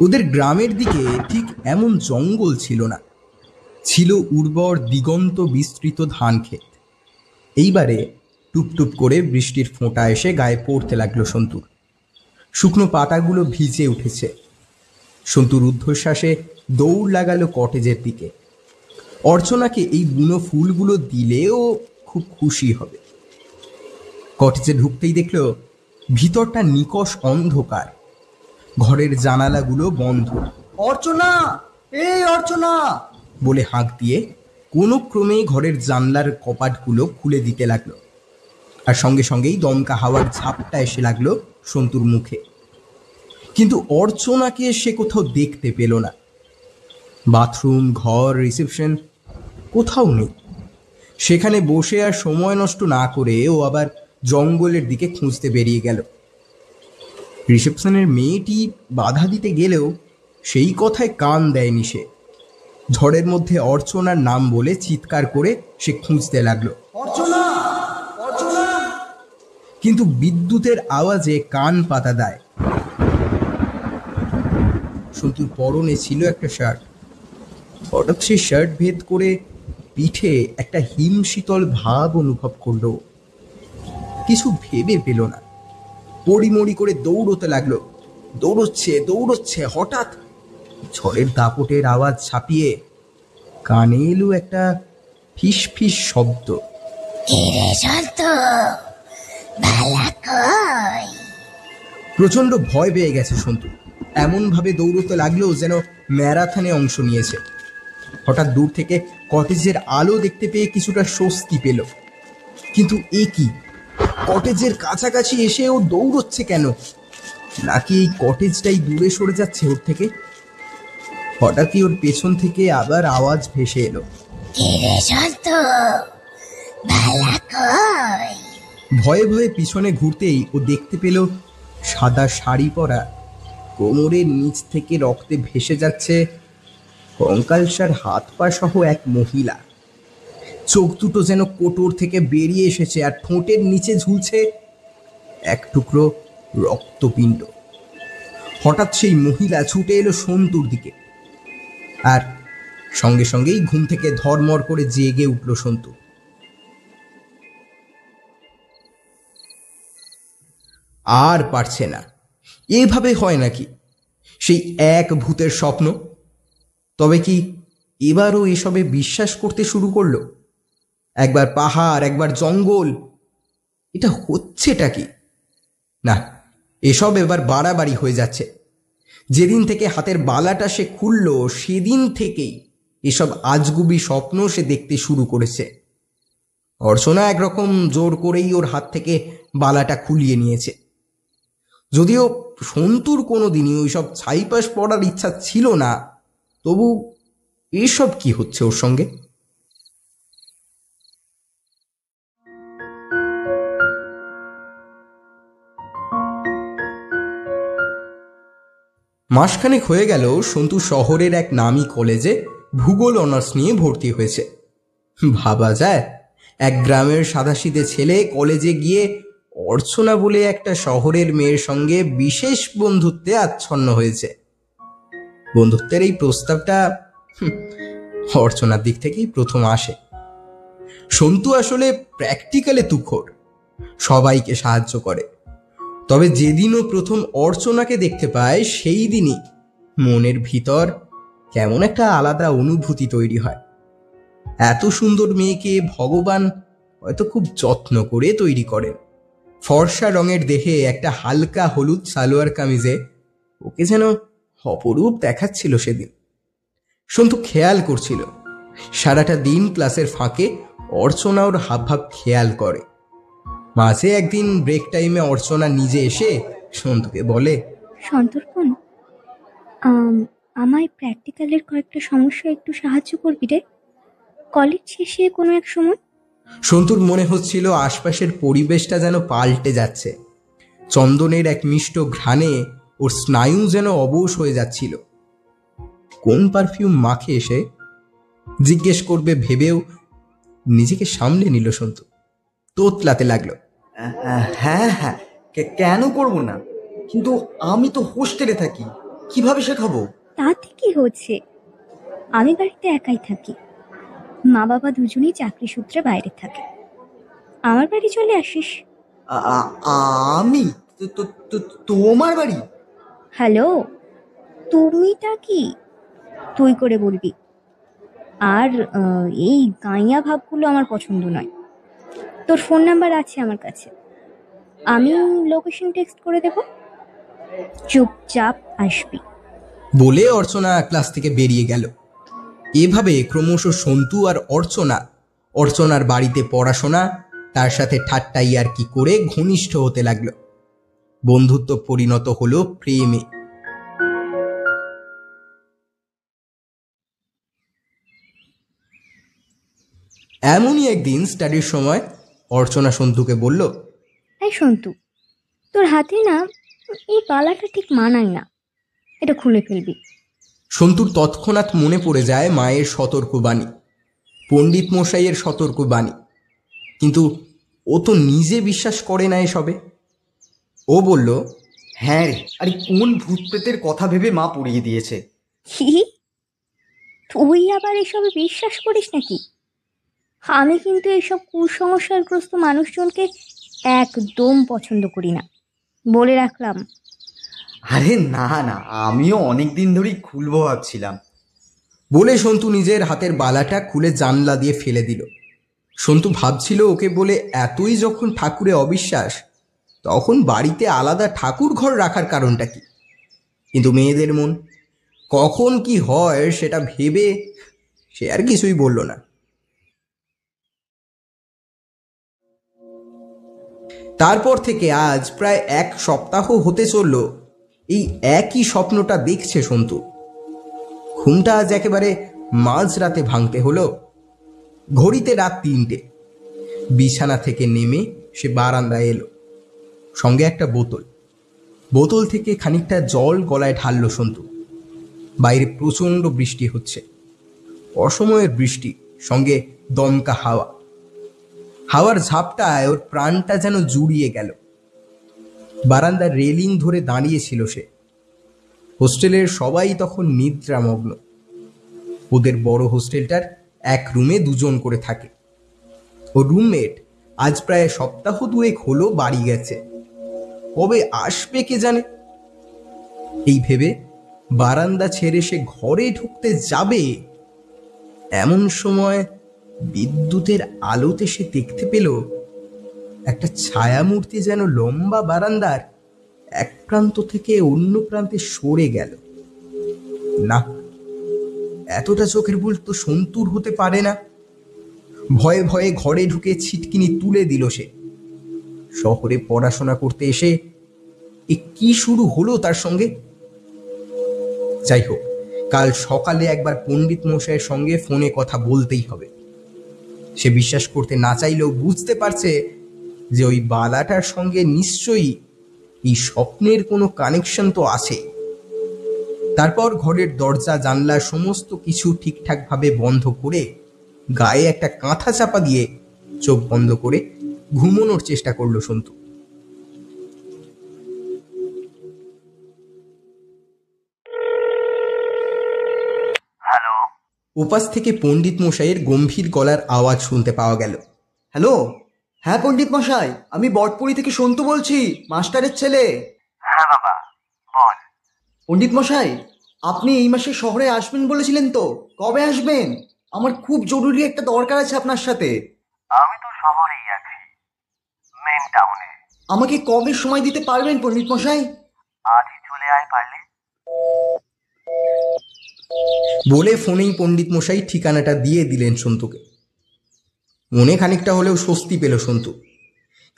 ওদের গ্রামের দিকে ঠিক এমন জঙ্গল ছিল না, ছিল উর্বর দিগন্ত বিস্তৃত ধান ক্ষেত। এইবারে টুপটুপ করে বৃষ্টির ফোঁটা এসে গায়ে পড়তে লাগলো সন্তুর। শুকনো পাতাগুলো ভিজে উঠেছে। সন্তুর ঊর্ধ্বশ্বাসে দৌড় লাগালো কটেজের দিকে। অর্চনাকে এই বুনো ফুলগুলো দিলেও খুব খুশি হবে। কটেজে ঢুকতেই দেখল ভিতরটা নিকষ অন্ধকার, ঘরের জানালাগুলো বন্ধ। অর্চনা, এই অর্চনা বলে হাঁক দিয়ে কোনো ক্রমে ঘরের জানলার কপাটগুলো খুলে দিতে লাগলো। আর সঙ্গে সঙ্গেই দমকা হাওয়ার ঝাপটা এসে লাগলো সন্তুর মুখে। কিন্তু অর্চনাকে সে কোথাও দেখতে পেল না। বাথরুম, ঘর, রিসেপশন কোথাও নেই। সেখানে বসে আর সময় নষ্ট না করে ও আবার জঙ্গলের দিকে খুঁজতে বেরিয়ে গেল। রিসেপশনের মেয়েটি বাধা দিতে গেলেও সেই কথায় কান দেয়নি সে। ঝড়ের মধ্যে অর্চনার নাম বলে চিৎকার করে সে খুঁজতে লাগলো, অর্চনা, অর্চনা। কিন্তু বিদ্যুতের আওয়াজে কান পাতা দেয়। সন্তুর পরনে ছিল একটা শার্ট। হঠাৎ সে শার্ট ভেদ করে পিঠে একটা হিমশীতল ভাব অনুভব করলো। কিছু ভেবে পেল না, পড়িমড়ি করে দৌড়তে লাগলো। দৌড়চ্ছে। হঠাৎ ঝড়ের দাপটের আওয়াজ ছাপিয়ে কানে এলো একটা ফিস ফিস শব্দ। প্রচন্ড ভয় পেয়ে গেছে সন্তু। এমন ভাবে দৌড়তে লাগলো যেন ম্যারাথনে অংশ নিয়েছে। হঠাৎ দূর থেকে কটেজের আলো দেখতে পেয়ে কিছুটা স্বস্তি পেল। কিন্তু এ কি, কটেজের কাছাকাছি এসে ও দৌড়চ্ছে কেন? নাকি এই কটেজটাই দূরে সরে যাচ্ছে ওর থেকে? হঠাৎই ওর পেছন থেকে আবার আওয়াজ ভেসে এলো, ভয়ে ভয়ে পিছনে ঘুরতেই ও দেখতে পেল সাদা শাড়ি পরা, কোমরের নিচ থেকে রক্তে ভেসে যাচ্ছে কঙ্কালসার হাত পা সহ এক মহিলা। চোখ দুটো যেন কোটর থেকে বেরিয়ে এসেছে, আর ঠোঁটের নিচে ঝুলছে এক টুকরো রক্তপিণ্ড। হঠাৎ সেই মহিলা ছুটে এলো সন্তুর দিকে, আর সঙ্গে সঙ্গেই ঘুম থেকে ধর্মর করে জেগে উঠল সন্তু। আর পারছে না, এভাবে হয় নাকি? সেই এক ভূতের স্বপ্ন। তবে কি এবারও এসবে বিশ্বাস করতে শুরু করলো? একবার পাহাড়, একবার জঙ্গল, এটা হচ্ছেটা কি? না, এসব এবার বাড়াবাড়ি হয়ে যাচ্ছে। যেদিন থেকে হাতের বালাটা সে খুলল, সেদিন থেকেই এসব আজগুবি স্বপ্ন সে দেখতে শুরু করেছে। অর্চনা একরকম জোর করেই ওর হাত থেকে বালাটা খুলিয়ে নিয়েছে। যদিও সন্তুর কোনো দিনই ওইসব ছাইপাশ পড়ার ইচ্ছা ছিল না, তবু এসব কি হচ্ছে ওর সঙ্গে? মাসখানেক হয়ে গেল সন্তু শহরের এক নামী কলেজে ভূগোল অনার্স নিয়ে ভর্তি হয়েছে। ভাবা যায়, এক গ্রামের সাদাসিধে ছেলে কলেজে গিয়ে অর্চনা বলে একটা শহরের মেয়ের সঙ্গে বিশেষ বন্ধুত্বে আচ্ছন্ন হয়েছে। বন্ধুত্বের এই প্রস্তাবটা অর্চনার দিক থেকেই প্রথম আসে। সন্তু আসলে প্র্যাকটিক্যালে তুখোড়, সবাইকে সাহায্য করে। তবে যেদিনও প্রথম অর্চনাকে দেখতে পায়, সেই দিনই মনের ভিতর কেমন একটা আলাদা অনুভূতি তৈরি হয়। এত সুন্দর মেয়েকে ভগবান হয়তো খুব যত্ন করে তৈরি করেন। ফর্সা রঙের দেহে একটা হালকা হলুদ সালোয়ার কামিজে ওকে যেন অপরূপ দেখাচ্ছিল সেদিন। সন্তু খেয়াল করছিল, সারাটা দিন ক্লাসের ফাঁকে অর্চনা ওর হাবভাব খেয়াল করে। মাঝে একদিন ব্রেক টাইমে অর্চনা নিজে এসে সন্তুকে বলে, সন্তর্পণ, আমায় প্র্যাকটিক্যালের কয়েকটা সমস্যা একটু সাহায্য করবি রে, কলেজ শেষে কোনো এক সময়। সন্তুর মনে হচ্ছিল আশপাশের পরিবেশটা যেন পাল্টে যাচ্ছে। চন্দনের এক মিষ্ট ঘ্রাণে ওর স্নায়ু যেন অবশ হয়ে যাচ্ছিল। কোন পারফিউম মাখে এসে জিজ্ঞেস করবে ভেবেও নিজেকে সামলে নিল সন্তু। তোতলাতে লাগলো, হ্যাঁ হ্যাঁ, কেন করব না? কিন্তু আমি তো হোস্টেলে থাকি, কিভাবে শেখাবো? তাতে কি হচ্ছে, আমি বাড়িতে একাই থাকি, মা বাবা দুজনেই চাকরি সূত্রে বাইরে থাকে। আমার বাড়ি চলে আসিস। আমি তোমার বাড়ি? হ্যালো, তুমিটা কি তুই করে বলবি। আর এই গাইয়া ভাবগুলো আমার পছন্দ নয়। তোর ফোন নাম্বার আছে আমার কাছে, আমি লোকেশন টেক্সট করে দেব, চুপচাপ আসবি। বলে অর্চনা ক্লাস থেকে বেরিয়ে গেল। এভাবে ক্রমশ সন্তু আর অর্চনার বাড়িতে পড়াশোনা, তার সাথে ঠাট্টা ইয়ার্কি করে ঘনিষ্ঠ হতে লাগলো। বন্ধুত্ব পরিণত হলো প্রেমে। এমনই একদিন স্টাডির সময় অর্চনা সন্তুকে বলল, এই সন্তু, তোর হাতে না এই বালাটা ঠিক মানায় না, এটা খুলে ফেলবি। সন্তুর তৎক্ষণাৎ মনে পড়ে যায় মায়ের সতর্কবাণী, পণ্ডিত মশাইয়ের সতর্কবাণী। কিন্তু ও তো নিজে বিশ্বাস করে না এসবে। ও বলল, হ্যাঁ রে, আরে কোন ভূত প্রেতের কথা ভেবে মা পড়িয়ে দিয়েছে। কি, তুই আবার এসবে বিশ্বাস করিস নাকি? আমি কিন্তু এইসব কুসংস্কারগ্রস্ত মানুষজনকে একদম পছন্দ করি না, বলে রাখলাম। আরে না না, আমিও অনেক দিন ধরেই খুলবো ভাবছিলাম। বলে সন্তু নিজের হাতের বালাটা খুলে জানলা দিয়ে ফেলে দিল। সন্তু ভাবছিল, ওকে বলে এতই যখন ঠাকুরে অবিশ্বাস, তখন বাড়িতে আলাদা ঠাকুর ঘর রাখার কারণটা কি? কিন্তু মেয়েদের মন, কখন কি হয় সেটা ভেবে সে আর কিছুই বলল না। তারপর থেকে আজ প্রায় 1 সপ্তাহ হতে চলল এই একই স্বপ্নটা দেখছে সন্তু। ঘুমটা আজ একেবারে মাঝরাতে ভাঙতে হলো। ঘড়িতে রাত 3টে। বিছানা থেকে নেমে সে বারান্দায় এলো, সঙ্গে একটা বোতল থেকে খানিকটা জল গলায় ঢাললো সন্তু। বাইরে প্রচণ্ড বৃষ্টি হচ্ছে, অসময়ের বৃষ্টি, সঙ্গে দমকা হাওয়া। হাওয়ার ঝাপটায় ওর প্রাণটা যেন জুড়িয়ে গেল। বারান্দার রেলিং ধরে দাঁড়িয়েছিল সে। হোস্টেলের সবাই তখন নিদ্রামগ্ন। ওদের বড় হোস্টেলটার এক রুমে দুজন করে থাকে। ও রুমমেট আজ প্রায় সপ্তাহ দুয়েক হলো বাড়ি গেছে, কবে আসবে কে জানে। এই ভেবে বারান্দা ছেড়ে সে ঘরে ঢুকতে যাবে, এমন সময় বিদ্যুতের আলোতে সে দেখতে পেল একটা ছায়ামূর্তি যেন লম্বা বারান্দার এক প্রান্ত থেকে অন্য প্রান্তে সরে গেল। না, এতটা চোখের ভুল তো সন্তুর হতে পারে না। ভয়ে ভয়ে ঘরে ঢুকে ছিটকিনি তুলে দিল সে। শহরে পড়াশোনা করতে এসে এ কি শুরু হলো তার সঙ্গে? যাই হোক, কাল সকালে একবার পণ্ডিত মশাইয়ের সঙ্গে ফোনে কথা বলতেই হবে। সে বিশ্বাস করতে না চাইলেও বুঝতে পারছে যে ওই বালাটার সঙ্গে নিশ্চয়ই এই স্বপ্নের কোনো কানেকশন তো আছে। তারপর ঘরের দরজা জানলা সমস্ত কিছু ঠিকঠাকভাবে বন্ধ করে গায়ে একটা কাঁথা চাপা দিয়ে চোখ বন্ধ করে ঘুমানোর চেষ্টা করলো সন্তু। ওপাশ থেকে পণ্ডিত মশাইয়ের গম্ভীর গলার আওয়াজ শুনতে পাওয়া গেল। হ্যালো, হ্যাঁ পণ্ডিত মশাই, আমি বটপুরি থেকে সন্তু বলছি, মাস্টারের ছেলে। হ্যাঁ বাবা, বল। পণ্ডিত মশাই, আপনি এই মাসে শহরে আসবেন বলেছিলেন তো, কবে আসবেন? আমার খুব জরুরি একটা দরকার আছে আপনার সাথে। আমি তো শহরেই আছি, মেন টাউনে। আমাকে কবে সময় দিতে পারবেন পণ্ডিত মশাই? আজই চলে আয় পারলে। বলে ফোনেই পণ্ডিত মশাই ঠিকানাটা দিয়ে দিলেন সন্তুকে। মনে খানিকটা হলেও স্বস্তি পেল সন্তু।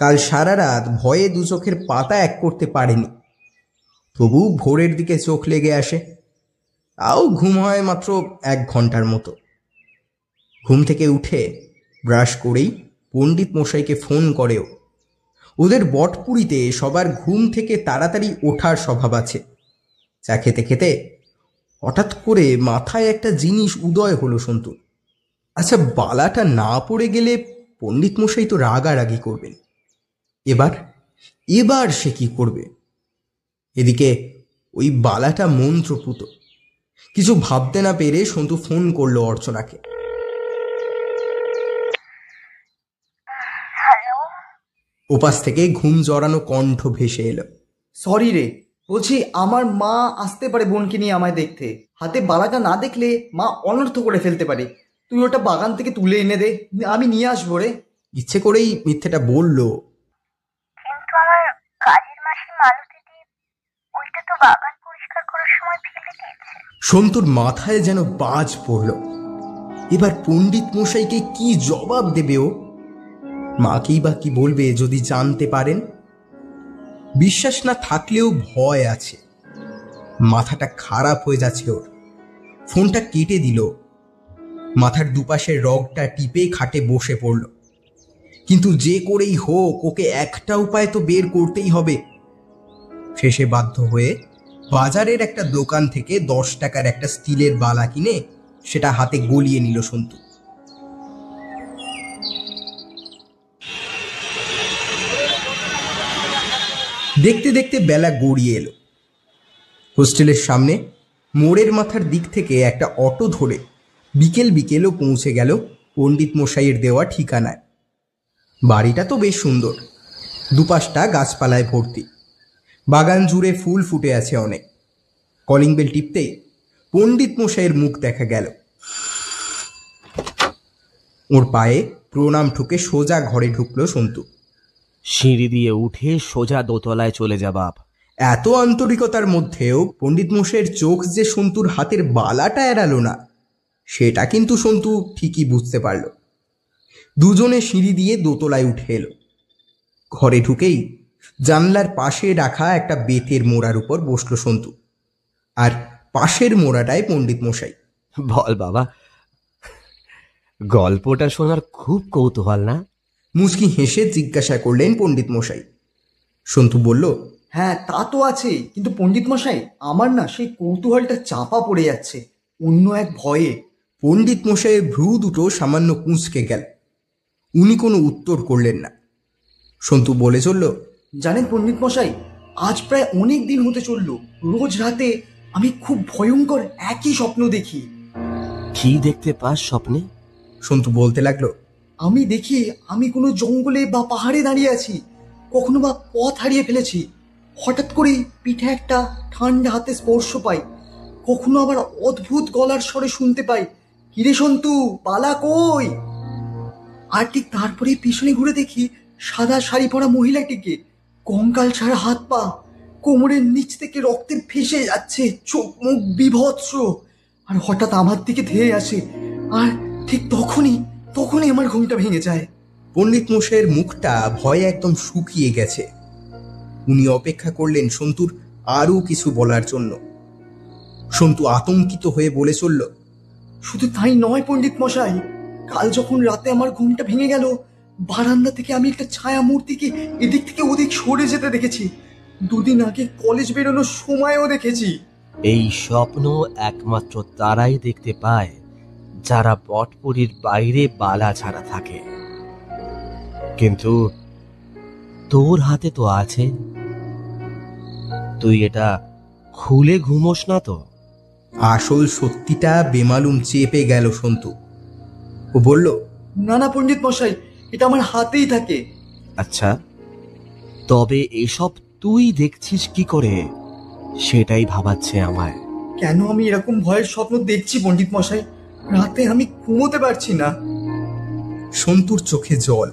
কাল সারা রাত ভয়ে দু চোখের পাতা এক করতে পারেনি। তবু ভোরের দিকে চোখ লেগে আসে, তাও ঘুম হয় মাত্র 1 ঘন্টার মতো। ঘুম থেকে উঠে ব্রাশ করেই পণ্ডিত মশাইকে ফোন করেও। ওদের বটপুরিতে সবার ঘুম থেকে তাড়াতাড়ি ওঠার স্বভাব আছে। চা খেতে খেতে হঠাৎ করে মাথায় একটা জিনিস উদয় হলো সন্তু। আচ্ছা, বালাটা না পড়ে গেলে পণ্ডিত মশাই তো রাগারাগি করবেন। এবার সে কি করবে? এদিকে ওই বালাটা মন্ত্রপুত। কিছু ভাবতে না পেরে সন্তু ফোন করলো অর্চনাকে। ওপাশ থেকে ঘুম জড়ানো কণ্ঠ ভেসে এলো। সরি রে, বলছি আমার মা আসতে পারে বোনকে নিয়ে আমায় দেখতে। হাতে বালাটা না দেখলে মা অনর্থ করে ফেলতে পারে। তুই ওটা বাগান থেকে তুলে এনে দে, আমি নিয়ে আসবো রে। ইচ্ছে করেই মিথ্যেটা বললো। কিন্তু আমার কাজের মাসি মালতী দি ওইটা তো বাগান পরিষ্কার করার সময় ফেলে দিয়েছে। সন্তুর মাথায় যেন বাজ পড়ল। এবার পণ্ডিত মশাইকে কি জবাব দেবে ও? মাকেই বা কি বলবে যদি জানতে পারেন? বিশ্বাস না থাকলেও ভয় আছে। মাথাটা খারাপ হয়ে যাচ্ছে ওর। ফোনটা কেটে দিল। মাথার দুপাশের রগটা টিপে খাটে বসে পড়ল। কিন্তু যে করেই হোক ওকে একটা উপায় তো বের করতেই হবে। শেষে বাধ্য হয়ে বাজারের একটা দোকান থেকে 10 টাকার একটা স্টিলের বালা কিনে সেটা হাতে গলিয়ে নিল সন্তু। দেখতে দেখতে বেলা গড়িয়ে এলো। হোস্টেলের সামনে মোড়ের মাথার দিক থেকে একটা অটো ধরে বিকেলও পৌঁছে গেল পণ্ডিত মশাইয়ের দেওয়া ঠিকানায়। বাড়িটা তো বেশ সুন্দর, দুপাশটা গাছপালায় ভর্তি। বাগান জুড়ে ফুল ফুটে আছে অনেক। কলিং বেল টিপতেই পণ্ডিত মশাইয়ের মুখ দেখা গেল। ওর পায়ে প্রণাম ঠুকে সোজা ঘরে ঢুকলো সন্তু। সিঁড়ি দিয়ে উঠে সোজা দোতলায় চলে যা বাপ। এত আন্তরিকতার মধ্যেও পণ্ডিত মশাইয়ের চোখ যে সন্তুর হাতের বালাটা এড়ালো না, সেটা কিন্তু সন্তু ঠিকই বুঝতে পারল। দুজনে সিঁড়ি দিয়ে দোতলায় উঠে এলো। ঘরে ঢুকেই জানলার পাশে রাখা একটা বেতের মোড়ার উপর বসলো সন্তু, আর পাশের মোড়াটায় পণ্ডিত মশাই। বল বাবা, গল্পটা শোনার খুব কৌতূহল না? মুচকি হেসে জিজ্ঞাসা করলেন পণ্ডিত মশাই। সন্তু বলল, হ্যাঁ তা তো আছে, কিন্তু পণ্ডিত মশাই আমার না সেই কৌতূহলটা চাপা পড়ে যাচ্ছে অন্য এক ভয়ে। পণ্ডিত মশাইয়ের ভ্রু দুটো সামান্য কুঁচকে গেল। উনি কোনো উত্তর করলেন না। সন্তু বলে চলল, জানেন পণ্ডিত মশাই, আজ প্রায় অনেক দিন হতে চলল রোজ রাতে আমি খুব ভয়ঙ্কর একই স্বপ্ন দেখি। কি দেখতে পাস স্বপ্নে? সন্তু বলতে লাগলো, আমি দেখি আমি কোনো জঙ্গলে বা পাহাড়ে দাঁড়িয়ে আছি, কখনো বা পথ হারিয়ে ফেলেছি। হঠাৎ করেই পিঠে একটা ঠান্ডা হাতে স্পর্শ পাই, কখনো আবার অদ্ভুত গলার স্বরে শুনতে পাই, কিরে সন্তু, পালা কই? আর ঠিক তারপরে পিছনে ঘুরে দেখি সাদা শাড়ি পরা মহিলাটিকে, কঙ্কাল ছাড়া হাত পা, কোমরের নিচ থেকে রক্তে ভেসে যাচ্ছে, চোখ মুখ বিভৎস, আর হঠাৎ আমার দিকে ধেয়ে আসে। আর ঠিক তখনই আমার ঘুমটা ভেঙে যায়। পণ্ডিত মশাইয়ের মুখটা ভয়ে একদম শুকিয়ে গেছে। উনি অপেক্ষা করলেন সন্তুর আরও কিছু বলার জন্য। সন্তু আতঙ্কিত হয়ে বলে চলল, শুধু তাই নয় পণ্ডিত মশাই, কাল যখন রাতে আমার ঘুমটা ভেঙে গেল, বারান্দা থেকে আমি একটা ছায়া মূর্তিকে এদিক থেকে ওদিক সরে যেতে দেখেছি। দুদিন আগে কলেজ বেরোনোর সময়ও দেখেছি। এই স্বপ্ন একমাত্র তারাই দেখতে পায় যারা বটপুরীর বাইরে বালা ছাড়া থাকে। কিন্তু তোর হাতে তো আছে, তুই এটা খুলে ঘুমোস না তো? আসল সত্যিটা বেমালুম চেপে গেল সন্তু। ও বলল, না পণ্ডিত মশাই, এটা আমার হাতেই থাকে। আচ্ছা, তবে এসব তুই দেখছিস কি করে, সেটাই ভাবাচ্ছে আমায়। কেন আমি এরকম ভয়ের স্বপ্ন দেখছি পণ্ডিত মশাই? রাতে আমি ঘুমোতে পারছি না। সন্তুর চোখে জল।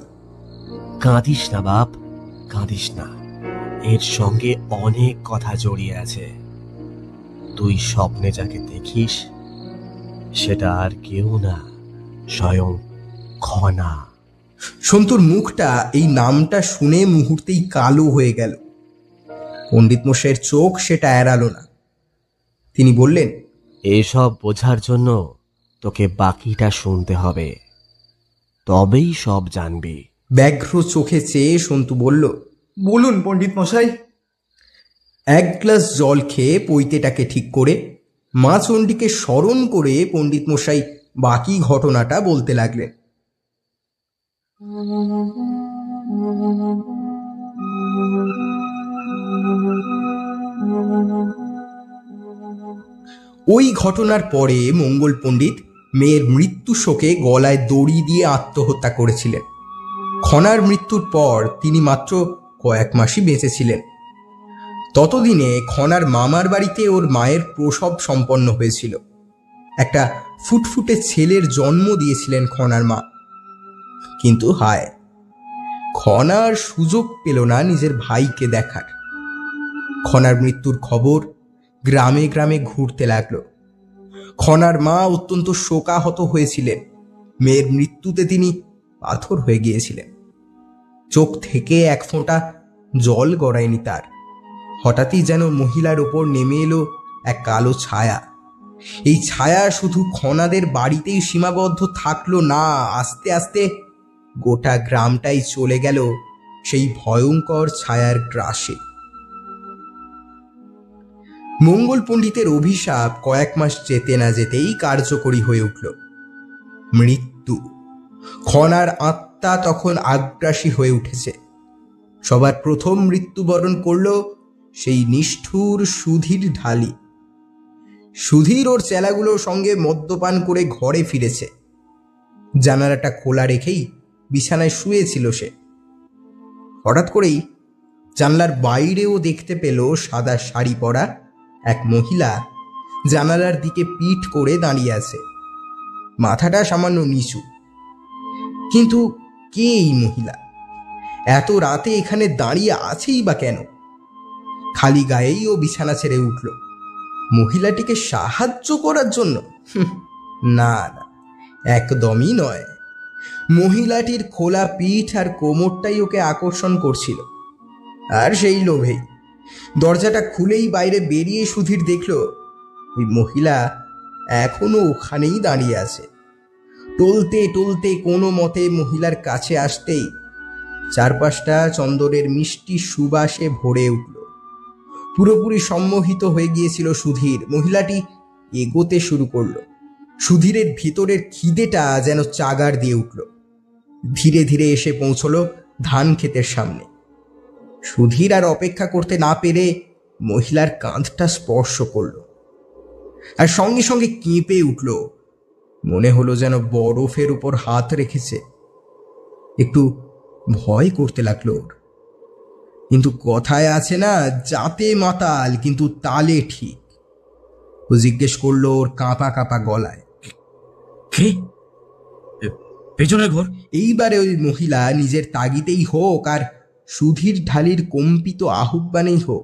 কাঁদিস না বাপ, কাঁদিস না। এর সঙ্গে অনেক কথা জড়িয়ে আছে। তুই স্বপ্নে যাকে দেখিস সেটা আর কেউ না, স্বয়ং খনা। সন্তুর মুখটা এই নামটা শুনে মুহূর্তেই কালো হয়ে গেল। পণ্ডিত মশাইয়ের চোখ সেটা এড়ালো না। তিনি বললেন, এসব বোঝার জন্য তোকে বাকিটা শুনতে হবে, তবেই সব জানবি। ব্যগ্র চোখে চেয়ে সন্তু বলল, বলুন পণ্ডিত মশাই। এক গ্লাস জল খেয়ে পৈতেটাকে ঠিক করে মা চণ্ডীকে স্মরণ করে পণ্ডিত মশাই বাকি ঘটনাটা বলতে লাগলেন। ওই ঘটনার পরে মঙ্গল পণ্ডিত মেয়ের মৃত্যু শোকে গলায় দড়ি দিয়ে আত্মহত্যা করেছিলেন। খনার মৃত্যুর পর তিনি মাত্র কয়েক মাসই বেঁচেছিলেন। ততদিনে খনার মামার বাড়িতে ওর মায়ের প্রসব সম্পন্ন হয়েছিল। একটা ফুটফুটে ছেলের জন্ম দিয়েছিলেন খনার মা। কিন্তু হায়, খনার সুযোগ পেল না নিজের ভাইকে দেখার। খনার মৃত্যুর খবর গ্রামে গ্রামে ঘুরতে লাগলো। খনার মা অত্যন্ত শোকাহত হয়েছিলেন। মেয়ের মৃত্যুতে তিনি পাথর হয়ে গিয়েছিলেন। চোখ থেকে এক ফোঁটা জল গড়ায়নি তার। হঠাৎই যেন মহিলার ওপর নেমে এলো এক কালো ছায়া। এই ছায়া শুধু খনাদের বাড়িতেই সীমাবদ্ধ থাকলো না, আস্তে আস্তে গোটা গ্রামটাই চলে গেল সেই ভয়ঙ্কর ছায়ার গ্রাসে। মঙ্গল পণ্ডিতের অভিশাপ কয়েক মাস যেতে না যেতেই কার্যকরী হয়ে উঠল। মৃত্যু। খনার আত্মা তখন আগ্রাসী হয়ে উঠেছে। সবার প্রথম মৃত্যুবরণ করল সেই নিষ্ঠুর সুধীর ঢালি। সুধীর ওর চেলাগুলোর সঙ্গে মদ্যপান করে ঘরে ফিরেছে। জানালাটা খোলা রেখেই বিছানায় শুয়েছিল সে। হঠাৎ করেই জানলার বাইরেও দেখতে পেল সাদা শাড়ি পরা এক মহিলা জানালার দিকে পিঠ করে দাঁড়িয়ে আছে, মাথাটা সামান্য নিচু। কিন্তু কে এই মহিলা? এত রাতে এখানে দাঁড়িয়ে আছেই বা কেন? খালি গায়েই ও বিছানা ছেড়ে উঠল। মহিলাটিকে সাহায্য করার জন্য? না না, একদমই নয়। মহিলাটির খোলা পিঠ আর কোমরটাই ওকে আকর্ষণ করছিল। আর সেই লোভেই দরজাটা খুলেই বাইরে বেরিয়ে সুধীর দেখল ওই মহিলা এখনো ওখানেই দাঁড়িয়ে আছে। টলতে টলতে কোনো মতে মহিলার কাছে আসতেই চারপাশটা চন্দনের মিষ্টি সুবাসে ভরে উঠল। পুরোপুরি সম্মোহিত হয়ে গিয়েছিল সুধীর। মহিলাটি এগোতে শুরু করলো। সুধীরের ভিতরের খিদেটা যেন চাগার দিয়ে উঠল। ধীরে ধীরে এসে পৌঁছলো ধান ক্ষেতের সামনে। সুধীর আর অপেক্ষা করতে না পেরে মহিলার কাঁধটা স্পর্শ করল, আর সঙ্গে সঙ্গে কেঁপে উঠল। মনে হলো যেন বরফের উপর হাত রেখেছে। একটু ভয় করতে লাগলো ওর। কিন্তু কথায় আছে না, জাতে মাতাল কিন্তু তালে ঠিক। ও জিজ্ঞেস করলো ওর কাঁপা কাঁপা গলায়, কে? পেছনের ঘর? এইবারে ওই মহিলা নিজের তাগিদেই হোক আর সুধীর ঢালির কম্পিত আহ্বানেই হোক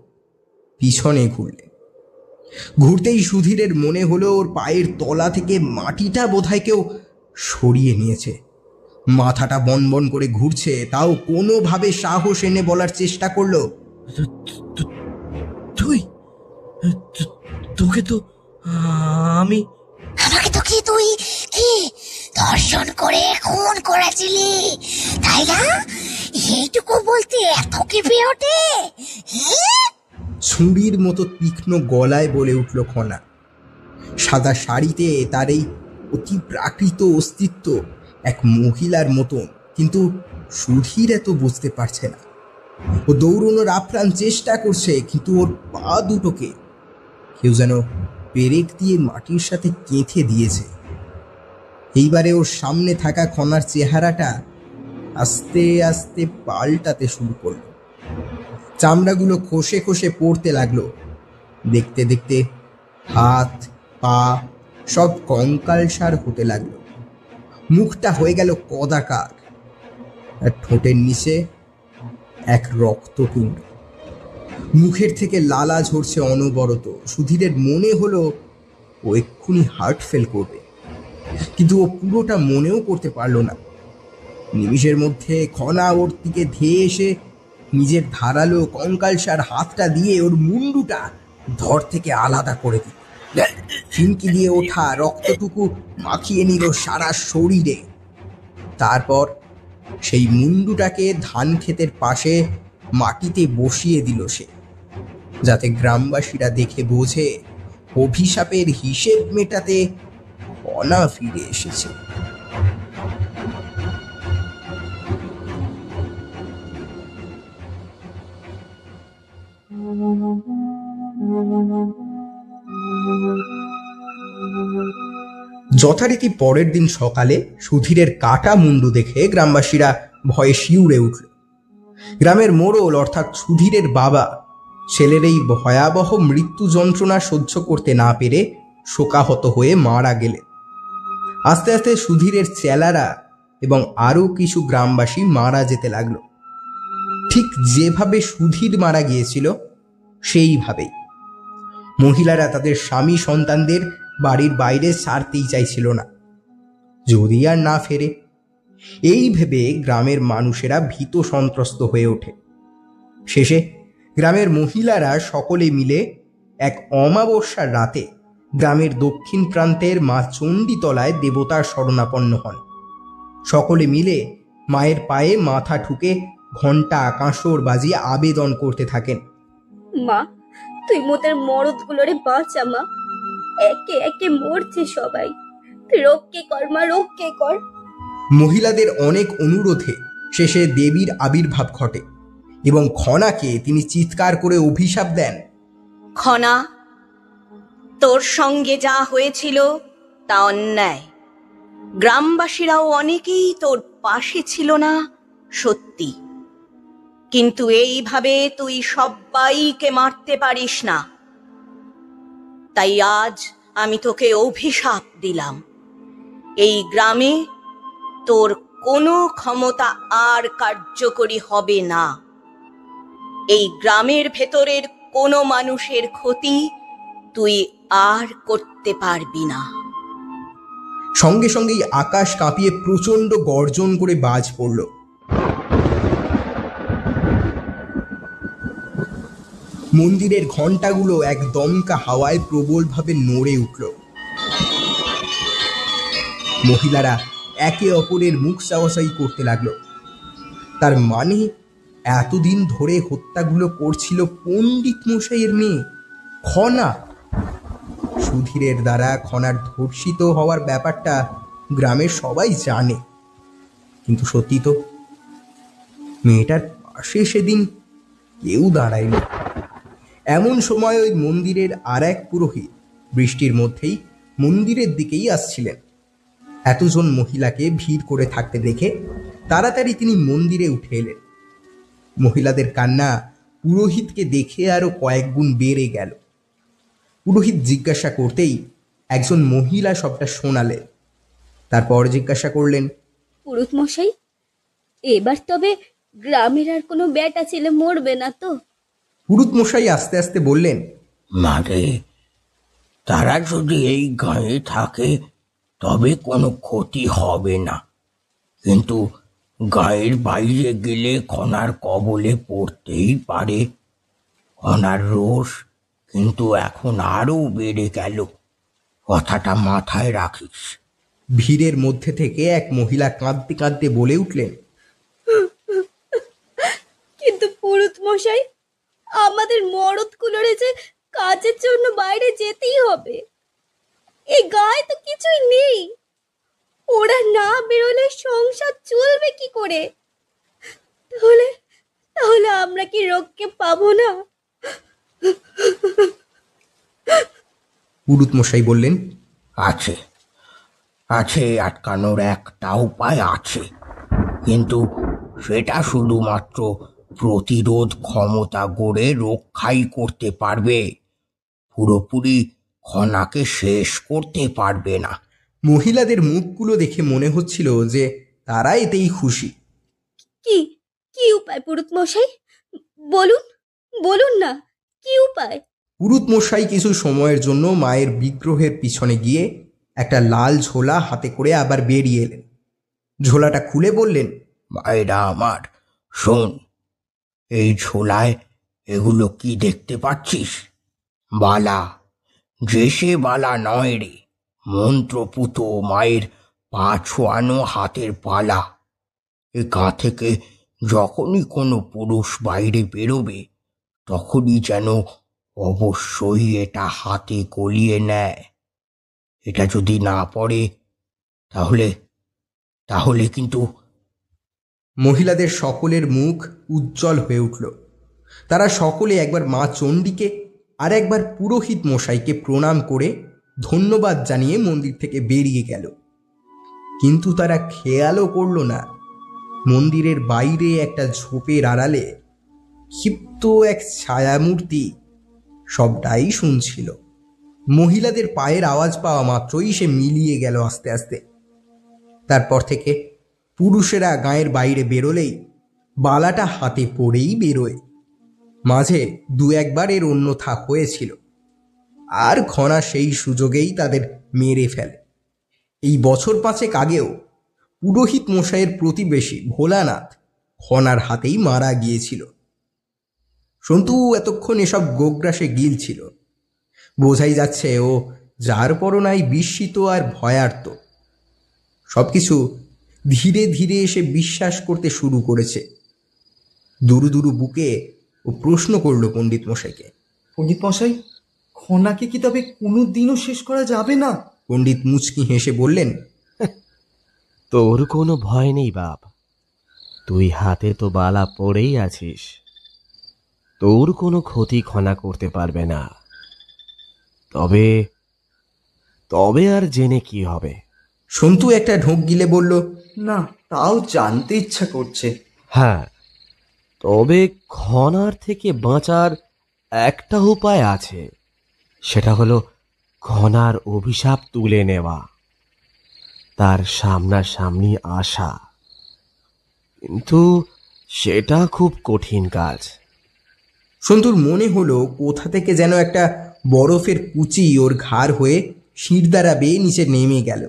পিছনে ঘুরলে। ঘুরতেই সুধীরের মনে হলো ওর পায়ের তলা থেকে মাটিটা বোধহয় কেউ সরিয়ে নিয়েছে। মাথাটা বনবন করে ঘুরছে, তাও কোনোভাবে সাহস এনে বলার চেষ্টা করলো, তুই? তোকে তো আমি... আমাকে তো কি তুই কি ধর্ষণ করে খুন করেছিলি, তাই না? এইটুকু বলতে এত কেঁপে ওঠে? ছুরির মতো তীক্ষ্ণ গলায় বলে উঠল খনা। সাদা শাড়িতে তার এই অতি প্রাকৃত অস্তিত্ব এক মহিলার মতন, কিন্তু সুধীর এত বুঝতে পারছে না। ও দৌড়ানোর আপ্রাণ চেষ্টা করছে, কিন্তু ওর পা দুটোকে কেউ যেন পেরেক দিয়ে মাটির সাথে গেঁথে দিয়েছে। এইবারে ওর সামনে থাকা খনার চেহারাটা আস্তে আস্তে পাল্টাতে শুরু করলো। চামড়াগুলো খসে খসে পড়তে লাগলো। দেখতে দেখতে হাত পা সব কঙ্কালসার হতে লাগলো। মুখটা হয়ে গেল কদাকার, আর ঠোঁটের নিচে এক রক্তকুণ্ড। মুখের থেকে লালা ঝরছে অনবরত। সুধীরের মনে হলো ও এক্ষুনি হার্ট ফেল করবে, কিন্তু ও পুরোটা মনেও করতে পারলো না। নিমিষের মধ্যে খনা ওর দিকে ধেয়ে এসে নিজের ধারালো কঙ্কালসার হাতটা দিয়ে ওর মুন্ডুটা ধর থেকে আলাদা করে দিল। ফিনকি দিয়ে ওঠা রক্তটুকু মাখিয়ে নিল সারা শরীরে। তারপর সেই মুন্ডুটাকে ধান ক্ষেতের পাশে মাটিতে বসিয়ে দিল সে, যাতে গ্রামবাসীরা দেখে বোঝে অভিশাপের হিসেব মেটাতে খনা ফিরে এসেছে। যথারীতি পরের দিন সকালে সুধীরের কাটা মুন্ডু দেখে গ্রামবাসীরা ভয়ে শিউরে উঠল। গ্রামের মোড়ল অর্থাৎ সুধীরের বাবা ছেলের এই ভয়াবহ মৃত্যু যন্ত্রণা সহ্য করতে না পেরে শোকাহত হয়ে মারা গেলেন। আস্তে আস্তে সুধীরের চেলারা এবং আরও কিছু গ্রামবাসী মারা যেতে লাগলো। ঠিক যেভাবে সুধীর মারা গিয়েছিল সেইভাবেই। মহিলারা তাদের স্বামী সন্তানদের বাড়ির বাইরে ছাড়তেই চাইছিল না, যদি আর না ফেরে। এই ভেবে গ্রামের মানুষেরা ভীত সন্ত্রস্ত হয়ে ওঠে। শেষে গ্রামের মহিলারা সকলে মিলে এক অমাবস্যার রাতে গ্রামের দক্ষিণ প্রান্তের মা চণ্ডীতলায় দেবতার শরণাপন্ন হন। সকলে মিলে মায়ের পায়ে মাথা ঠুকে ঘণ্টা কাঁসর বাজিয়ে আবেদন করতে থাকেন, মা তুই মোদের মরদগুলোরে বাঁচা মা, একে একে মরছে সবাই, তুই রক্ষে কর মা, রক্ষে কর। মহিলাদের অনেক অনুরোধে শেষে দেবীর আবির্ভাব ঘটে এবং খনাকে তিনি চিৎকার করে অভিশাপ দেন, খনা, তোর সঙ্গে যা হয়েছিল তা অন্যায়। গ্রামবাসীরাও অনেকেই তোর পাশে ছিল না, সত্যি, কিন্তু এইভাবে তুই সবাইকে মারতে পারিস না। তাই আজ আমি তোকে অভিশাপ দিলাম, এই গ্রামে তোর কোনো ক্ষমতা আর কার্যকরী হবে না। এই গ্রামের ভেতরের কোনো মানুষের ক্ষতি তুই আর করতে পারবি না। সঙ্গে সঙ্গেই আকাশ কাঁপিয়ে প্রচণ্ড গর্জন করে বাজ পড়ল। মন্দিরের ঘণ্টাগুলো এক দমকা হাওয়ায় প্রবলভাবে নড়ে উঠল। মহিলারা একে অপরের মুখ চাওয়াচাই করতে লাগলো। তার মানে এতদিন ধরে হত্যাগুলো করছিল পণ্ডিত মশাইয়ের মেয়ে খনা। সুধীরের দ্বারা খনার ধর্ষিত হওয়ার ব্যাপারটা গ্রামের সবাই জানে, কিন্তু সত্যি তো মেয়েটার পাশে সেদিন কেউ দাঁড়ায়নি। এমন সময় ওই মন্দিরের আর এক পুরোহিত বৃষ্টির মধ্যেই মন্দিরের দিকেই আসছিলেন। এতজন মহিলাকে ভিড় করে থাকতে দেখে তাড়াতাড়ি তিনি মন্দিরে উঠে এলেন। মহিলাদের কান্না পুরোহিতকে দেখে আরো কয়েক গুণ বেড়ে গেল। পুরোহিত জিজ্ঞাসা করতেই একজন মহিলা সবটা শোনালেন। তারপর জিজ্ঞাসা করলেন, পুরোহিত মশাই, এবার তবে গ্রামের আর কোনো বেটা ছেলে মরবে না তো? পুরোহিত মশাই আস্তে আস্তে বললেন, মারে, তারা যদি এই গাঁয়ে থাকে তবে কোনো ক্ষতি হবে না, কিন্তু গায়ের বাইরে গেলে খনার কবলে পড়তেই পারে। খনার রোষ কিন্তু এখন আরো বেড়ে গেল, কথাটা মাথায় রাখিস। ভিড়ের মধ্যে থেকে এক মহিলা কাঁদতে কাঁদতে বলে উঠলেন, কিন্তু পুরোহিত মশাই, আমাদের মরদগুলোরে যে কাজের জন্য বাইরে যেতেই হবে। এই গায়ে তো কিছুই নেই, ওরা না বেরোলে সংসার চলবে কি করে? তাহলে তাহলে আমরা কি রক্ষে পাবো না? পুরোহিত মশাই বললেন, আছে আছে, আটকানোর একটা উপায় আছে, কিন্তু সেটা শুধুমাত্র প্রতিরোধ ক্ষমতা গড়ে রক্ষাই করতে পারবে, পুরোপুরি খনাকে শেষ করতে পারবে না। মহিলাদের মুখগুলো দেখে মনে হচ্ছিল যে তারা এতেই খুশি। কি কি উপায় পুরোহিত মশাই? বলুন বলুন না, কি উপায়? পুরোহিত মশাই কিছু সময়ের জন্য মায়ের বিগ্রহের পিছনে গিয়ে একটা লাল ঝোলা হাতে করে আবার বেরিয়ে এলেন। ঝোলাটা খুলে বললেন, মায়েরা আমার, শোন, এই ঝোলায় এগুলো কি দেখতে পাচ্ছিস? বালা, যে সে বালা নয় রে, মন্ত্রপুত মায়ের পা ছোয়ানো হাতের পালা। এ গা থেকে যখনই কোনো পুরুষ বাইরে বেরোবে তখনই যেন অবশ্যই এটা হাতে গলিয়ে নেয়। এটা যদি না পড়ে তাহলে তাহলে কিন্তু। মহিলাদের সকলের মুখ উজ্জ্বল হয়ে উঠল। তারা সকলে একবার মা চণ্ডীকে আর একবার পুরোহিত মশাইকে প্রণাম করে ধন্যবাদ জানিয়ে মন্দির থেকে বেরিয়ে গেল। কিন্তু তারা খেয়ালও করল না মন্দিরের বাইরে একটা ঝোপের আড়ালে ক্ষিপ্ত এক ছায়ামূর্তি সবটাই শুনছিল। মহিলাদের পায়ের আওয়াজ পাওয়া মাত্রই সে মিলিয়ে গেল আস্তে আস্তে। তারপর থেকে পুরুষেরা গাঁয়ের বাইরে বেরোলেই বালাটা হাতে পড়েই বেরোয়। মাঝে দু একবার এর অন্যথা হয়েছিল, আর খনা সেই সুযোগেই তাদের মেরে ফেলে। এই বছর 5 আগেও পুরোহিত মশাইয়ের প্রতিবেশী ভোলানাথ খনার হাতেই মারা গিয়েছিল। সন্তু এতক্ষণ এসব গোগ্রাসে গিলছিল। বোঝাই যাচ্ছে ও যার পরনাই বিস্মিত আর ভয়ার্ত। সবকিছু ধীরে ধীরে এসে বিশ্বাস করতে শুরু করেছে। দুরু দুরু বুকে ও প্রশ্ন করল পণ্ডিত মশাইকে, পণ্ডিত মশাই, খনাকে কি তবে কোনো দিনও শেষ করা যাবে না? পণ্ডিত মুচকি হেসে বললেন, তোর কোনো ভয় নেই বাপ, তুই হাতে তো বালা পড়েই আছিস, তোর কোনো ক্ষতি খনা করতে পারবে না। তবে তবে আর জেনে কি হবে? সন্তু একটা ঢোক গিলে বলল, না, তাও জানতে ইচ্ছা করছে। হ্যাঁ, তবে খনার থেকে বাঁচার একটা উপায় আছে, সেটা হলো খনার অভিশাপ তুলে নেওয়া, তার সামনাসামনি আসা। কিন্তু সেটা খুব কঠিন কাজ। সন্তুর মনে হলো কোথা থেকে যেন একটা বরফের কুচি ওর ঘাড় হয়ে শিরদাঁড়া বেয়ে নিচে নেমে গেল।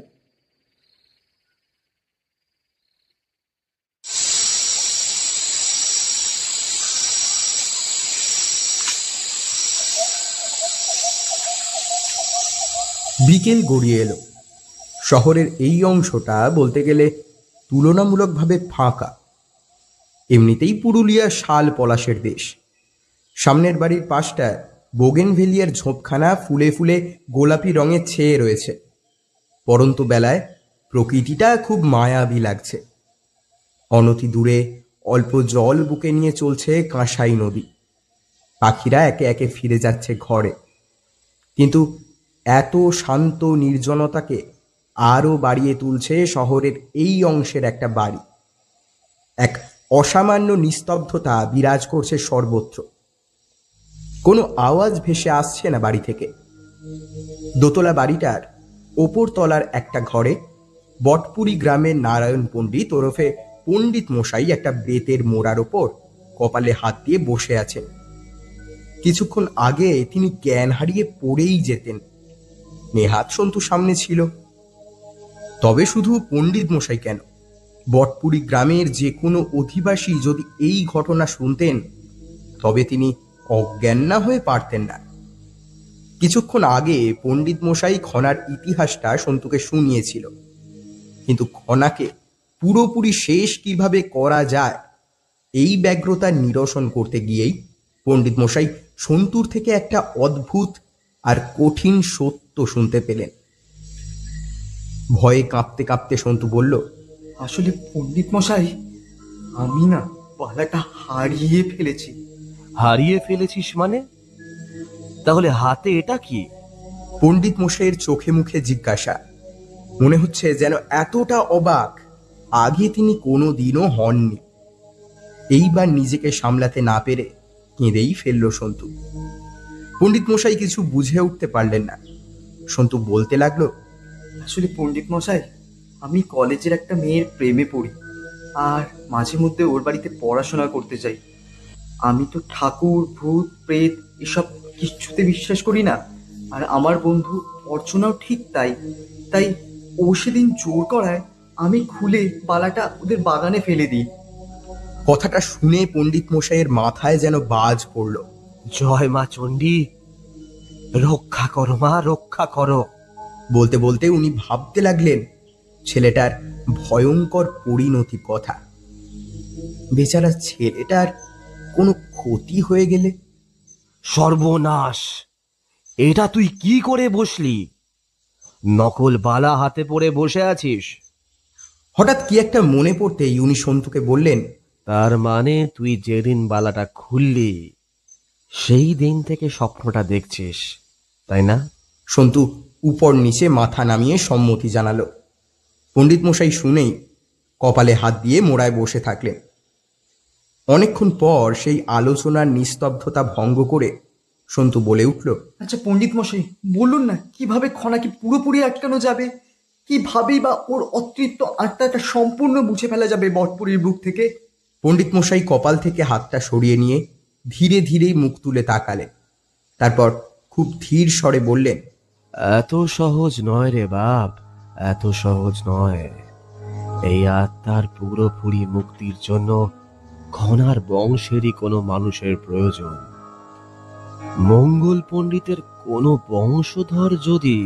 বিকেল গড়িয়ে এলো। শহরের এই অংশটা বলতে গেলে তুলনামূলকভাবে ফাঁকা। এমনিতেই পুরুলিয়া শাল পলাশের দেশ। সামনের বাড়ির পাশটায় বোগেনভেলিয়ার ঝোপখানা ফুলে ফুলে গোলাপি রঙে ছেয়ে রয়েছে। পরন্ত বেলায় প্রকৃতিটা খুব মায়াবী লাগছে। অনতি দূরে অল্প জল বুকে নিয়ে চলছে কাঁসাই নদী। পাখিরা একে একে ফিরে যাচ্ছে ঘরে। কিন্তু এত শান্ত নির্জনতাকে আরও বাড়িয়ে তুলছে শহরের এই অংশের একটা বাড়ি। এক অসামান্য নিস্তব্ধতা বিরাজ করছে সর্বত্র। কোনো আওয়াজ ভেসে আসছে না বাড়ি থেকে। দোতলা বাড়িটার ওপর তলার একটা ঘরে বটপুরি গ্রামের নারায়ণ পণ্ডিত ওরফে পণ্ডিত মশাই একটা বেতের মোড়ার ওপর কপালে হাত দিয়ে বসে আছেন। কিছুক্ষণ আগে তিনি জ্ঞান হারিয়ে পড়েই যেতেন। নেহাত সন্তু সামনে ছিল। তবে শুধু পণ্ডিত মশাই কেন, বটপুরি গ্রামের যে কোনো অধিবাসী যদি এই ঘটনা শুনতেন তবে তিনি অজ্ঞান না হয়ে পারতেন না। কিছুক্ষণ আগে পণ্ডিত মশাই খনার ইতিহাসটা সন্তুকে শুনিয়েছিল, কিন্তু খনাকে পুরোপুরি শেষ কিভাবে করা যায় এই ব্যগ্রতা নিরসন করতে গিয়েই পণ্ডিত মশাই সন্তুর থেকে একটা অদ্ভুত আর কঠিন সত্য শুনতে পেলেন। ভয়ে কাঁপতে কাঁপতে সন্তু বলল, আসলে পণ্ডিত মশাই, আমি না বালাটা হারিয়ে ফেলেছি। হারিয়ে ফেলেছিস মানে? তাহলে হাতে এটা কি? পণ্ডিত মশাইয়ের চোখে মুখে জিজ্ঞাসা। মনে হচ্ছে যেন এতটা অবাক আগে তিনি কোনোদিনও হননি। এইবার নিজেকে সামলাতে না পেরে কেঁদেই ফেলল সন্তু। পণ্ডিত মশাই কিছু বুঝে উঠতে পারলেন না। সন্তু বলতে লাগলো, আসলে পণ্ডিত মশাই, আমি কলেজের একটা মেয়ের প্রেমে পড়ি আর মাঝে মধ্যে ওর বাড়িতে পড়াশোনা করতে যাই। আমি তো ঠাকুর, ভূত, প্রেত এসব কিছুতে বিশ্বাস করি না, আর আমার বন্ধু অর্চনাও ঠিক তাই। তাই ও সেদিন জোর করায় আমি খুলে বালাটা ওদের বাগানে ফেলে দিই। কথাটা শুনে পণ্ডিত মশাইয়ের মাথায় যেন বাজ পড়ল। জয় মা চণ্ডী, রক্ষা করো মা, রক্ষা করো। বলতে বলতে উনি ভাবতে লাগলেন ছেলেটার ভয়ঙ্কর পরিণতি কথা। বেচারা ছেলেটার কোনো ক্ষতি হয়ে গেলে। সর্বনাশ! এটা তুই কি করে বসলি? নকল বালা হাতে পড়ে বসে আছিস? হঠাৎ কি একটা মনে পড়তেই উনি সন্তুকে বললেন, তার মানে তুই যেদিন বালাটা খুললি সেই দিন থেকে স্বপ্নটা দেখছিস, তাই না? সন্তু উপর নিচে মাথা নামিয়ে সম্মতি জানালো। পণ্ডিত মশাই শুনেই কপালে হাত দিয়ে মোড়ায় বসে থাকলেন। অনেকক্ষণ পর সেই আলোচনার নিস্তব্ধতা ভঙ্গ করে সন্তু বলে উঠল, আচ্ছা পণ্ডিত মশাই, বলুন না কিভাবে খনাকে পুরোপুরি আটকানো যাবে? কিভাবেই বা ওর অতৃপ্ত আত্মাটা সম্পূর্ণ মুছে ফেলা যাবে বটপুরীর বুক থেকে? পণ্ডিত মশাই কপাল থেকে হাতটা সরিয়ে নিয়ে ধীরে ধীরেই মুখ তুলে তাকালেন। তারপর খুব ধীর স্বরে বললেন, এত সহজ নয় রে বাপ, এত সহজ নয়। এই আত্মার পুরোপুরি মুক্তির জন্য খনার বংশেরই কোনো মানুষের প্রয়োজন। মঙ্গল পণ্ডিতের কোনো বংশধর যদি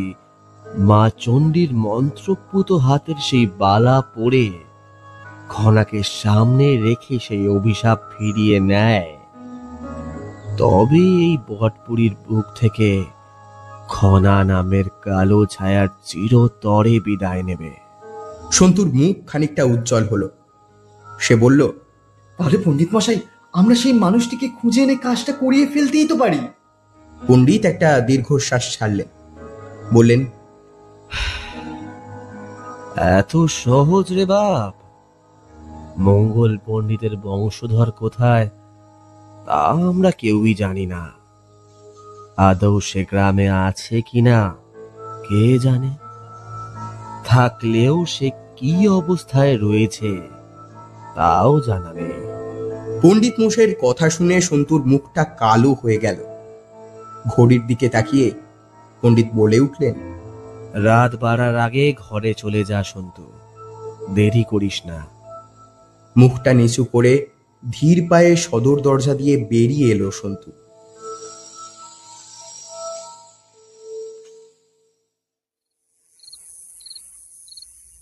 মা চণ্ডীর মন্ত্রপুত হাতের সেই বালা পড়ে খনাকে সামনে রেখে সেই অভিশাপ ফিরিয়ে নেয়, তবে এই বটপুরীর বুক থেকে খনা নামের কালো ছায়ার চিরতরে বিদায় নেবে। সন্তুর মুখ খানিকটা উজ্জ্বল হলো। সে বলল, তাহলে পণ্ডিত মশাই, আমরা সেই মানুষটিকে খুঁজে এনে কাজটা করিয়ে ফেলতেই তো পারি। পণ্ডিত একটা দীর্ঘশ্বাস ছাড়লেন, বললেন, এত সহজ রে বাপ? মঙ্গল পণ্ডিতের বংশধর কোথায় তা আমরা কেউই জানি না। আদৌ সে গ্রামে আছে কিনা কে জানে। থাকলেও সে কি অবস্থায় রয়েছে তাও জানা নেই। পণ্ডিত মশাইয়ের কথা শুনে সন্তুর মুখটা কালো হয়ে গেল। ঘড়ির দিকে তাকিয়ে পণ্ডিত বলে উঠলেন, রাত বাড়ার আগে ঘরে চলে যা সন্তু, দেরি করিস না। মুখটা নিচু করে ধীর পায়ে সদর দরজা দিয়ে বেরিয়ে এলো সন্তু।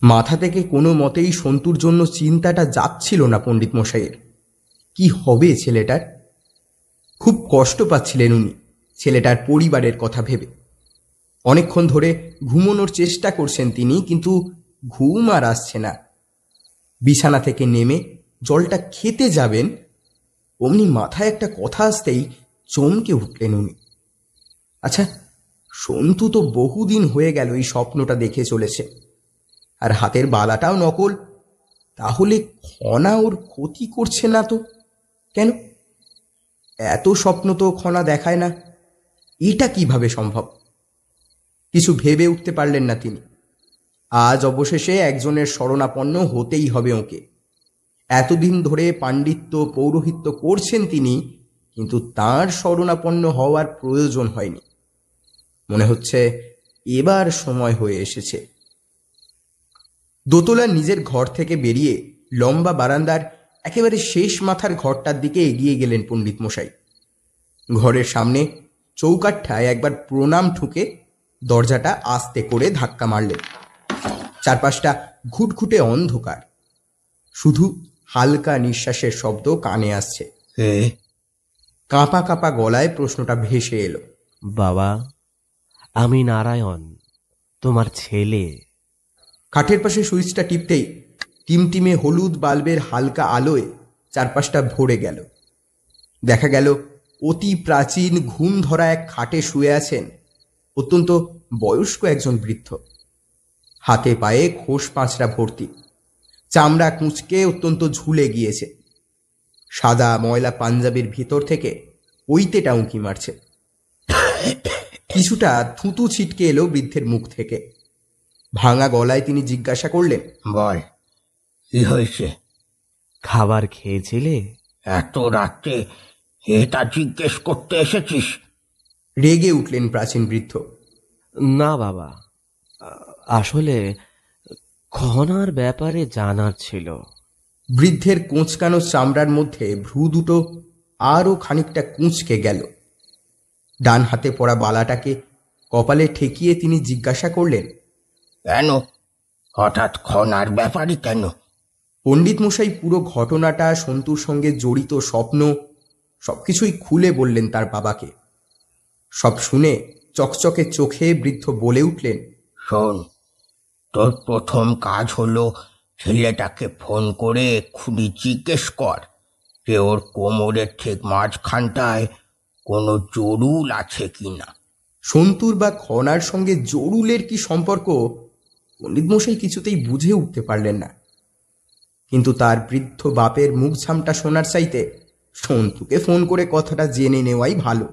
মাথা থেকে কোনো মতেই সন্তুর জন্য চিন্তাটা যাচ্ছিল না পণ্ডিত মশাইয়ের। কি হবে ছেলেটার? খুব কষ্ট পাচ্ছিলেন উনি ছেলেটার পরিবারের কথা ভেবে। অনেকক্ষণ ধরে ঘুমানোর চেষ্টা করছেন তিনি, কিন্তু ঘুম আর আসছে না। বিছানা থেকে নেমে জলটা খেতে যাবেন, অমনি মাথায় একটা কথা আসতেই চমকে উঠলেন উনি। আচ্ছা, সন্তু তো বহুদিন হয়ে গেল এই স্বপ্নটা দেখে চলেছে, আর হাতের বালাটাও নকল। তাহলে খনা ওর ক্ষতি করছে না তো কেন? এত স্বপ্ন তো খনা দেখায় না, এটা কিভাবে সম্ভব? কিছু ভেবে উঠতে পারলেন না তিনি। আজ অবশেষে একজনের শরণাপন্ন হতেই হবে ওকে। এতদিন ধরে পাণ্ডিত্য পৌরোহিত্য করছেন তিনি, কিন্তু তার শরণাপন্ন হওয়ার প্রয়োজন হয়নি। মনে হচ্ছে এবার সময় হয়ে এসেছে। দোতলার নিজের ঘর থেকে বেরিয়ে লম্বা বারান্দার একেবারে শেষ মাথার ঘরটার দিকে এগিয়ে গেলেন পণ্ডিত মশাই। ঘরের সামনে চৌকাঠটায় একবার প্রণাম ঠুকে দরজাটা আস্তে করে ধাক্কা মারলেন। চারপাশটা ঘুটঘুটে অন্ধকার, শুধু হালকা নিঃশ্বাসের শব্দ কানে আসছে। কাঁপা কাঁপা গলায় প্রশ্নটা ভেসে এলো, বাবা, আমি নারায়ণ, তোমার ছেলে। কাঠের পাশে সুইচটা টিপতেই টিমটিমে হলুদ বাল্বের হালকা আলোয় চারপাশটা ভরে গেল। দেখা গেল অতি প্রাচীন ঘুম ধরা এক খাটে শুয়ে আছেন অত্যন্ত বয়স্ক একজন বৃদ্ধ। হাতে পায়ে খোস পাঁচড়া ভর্তি, চামড়া কুঁচকে অত্যন্ত ঝুলে গিয়েছে। সাদা ময়লা পাঞ্জাবির ভিতর থেকে ওইতেটা উঁকি মারছে। কিছুটা থুতু ছিটকে এলো বৃদ্ধের মুখ থেকে। ভাঙা গলায় তিনি জিজ্ঞাসা করলেন, বল, কি হয়েছে? খাবার খেয়েছিলে? এত রাত্রে এটা জিজ্ঞেস করতে এসেছিস? রেগে উঠলেন প্রাচীন বৃদ্ধ। না বাবা, আসলে খনার ব্যাপারে জানার ছিল। বৃদ্ধের কোঁচকানো চামড়ার মধ্যে ভ্রু দুটো আরও খানিকটা কুঁচকে গেল। ডান হাতে পড়া বালাটাকে কপালে ঠেকিয়ে তিনি জিজ্ঞাসা করলেন, কেন? হঠাৎ খনার ব্যাপারে কেন? পণ্ডিত মশাই পুরো ঘটনাটা, সন্তুর সঙ্গে জড়িত স্বপ্ন সবকিছুই খুলে বললেন তার বাবাকে। সব শুনে চকচকে চোখে বৃদ্ধ বলে উঠলেন, শোন, তোর প্রথম কাজ হলো ছেলেটাকে ফোন করে এক্ষুনি জিজ্ঞেস কর যে ওর কোমরের ঠিক মাঝখানটায় কোনো জরুল আছে কিনা। সন্তুর বা খনার সঙ্গে জরুলের কি সম্পর্ক পণ্ডিত মশাই কিছুতেই বুঝে উঠতে পারলেন না। কিন্তু তার বৃদ্ধ বাপের মুখ ছামটা শোনার চাইতে সন্তুকে ফোন করে কথাটা জেনে নেওয়াই ভালো।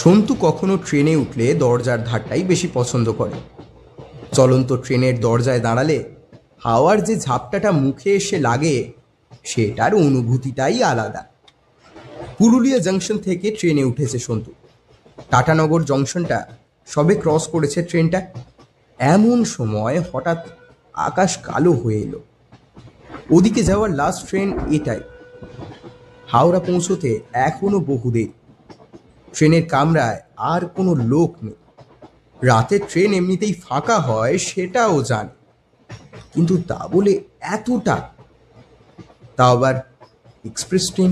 সন্তু কখনো ট্রেনে উঠলে দরজার ধারটাই বেশি পছন্দ করে। চলন্ত ট্রেনের দরজায় দাঁড়ালে হাওয়ার যে ঝাপটাটা মুখে এসে লাগে, সেটার অনুভূতিটাই আলাদা। পুরুলিয়া জংশন থেকে ট্রেনে উঠেছে সন্তু। টাটানগর জংশনটা সবে ক্রস করেছে ট্রেনটা। এমন সময় হঠাৎ আকাশ কালো হয়ে এলো। ওদিকে যাওয়ার লাস্ট ট্রেন এটাই। হাওড়া পৌঁছতে এখনো বহু দেরি। ট্রেনের কামরায় আর কোনো লোক নেই। রাতের ট্রেন এমনিতেই ফাঁকা হয়, সেটাও জানে, কিন্তু তা বলে এতটা, তা আবার এক্সপ্রেস ট্রেন,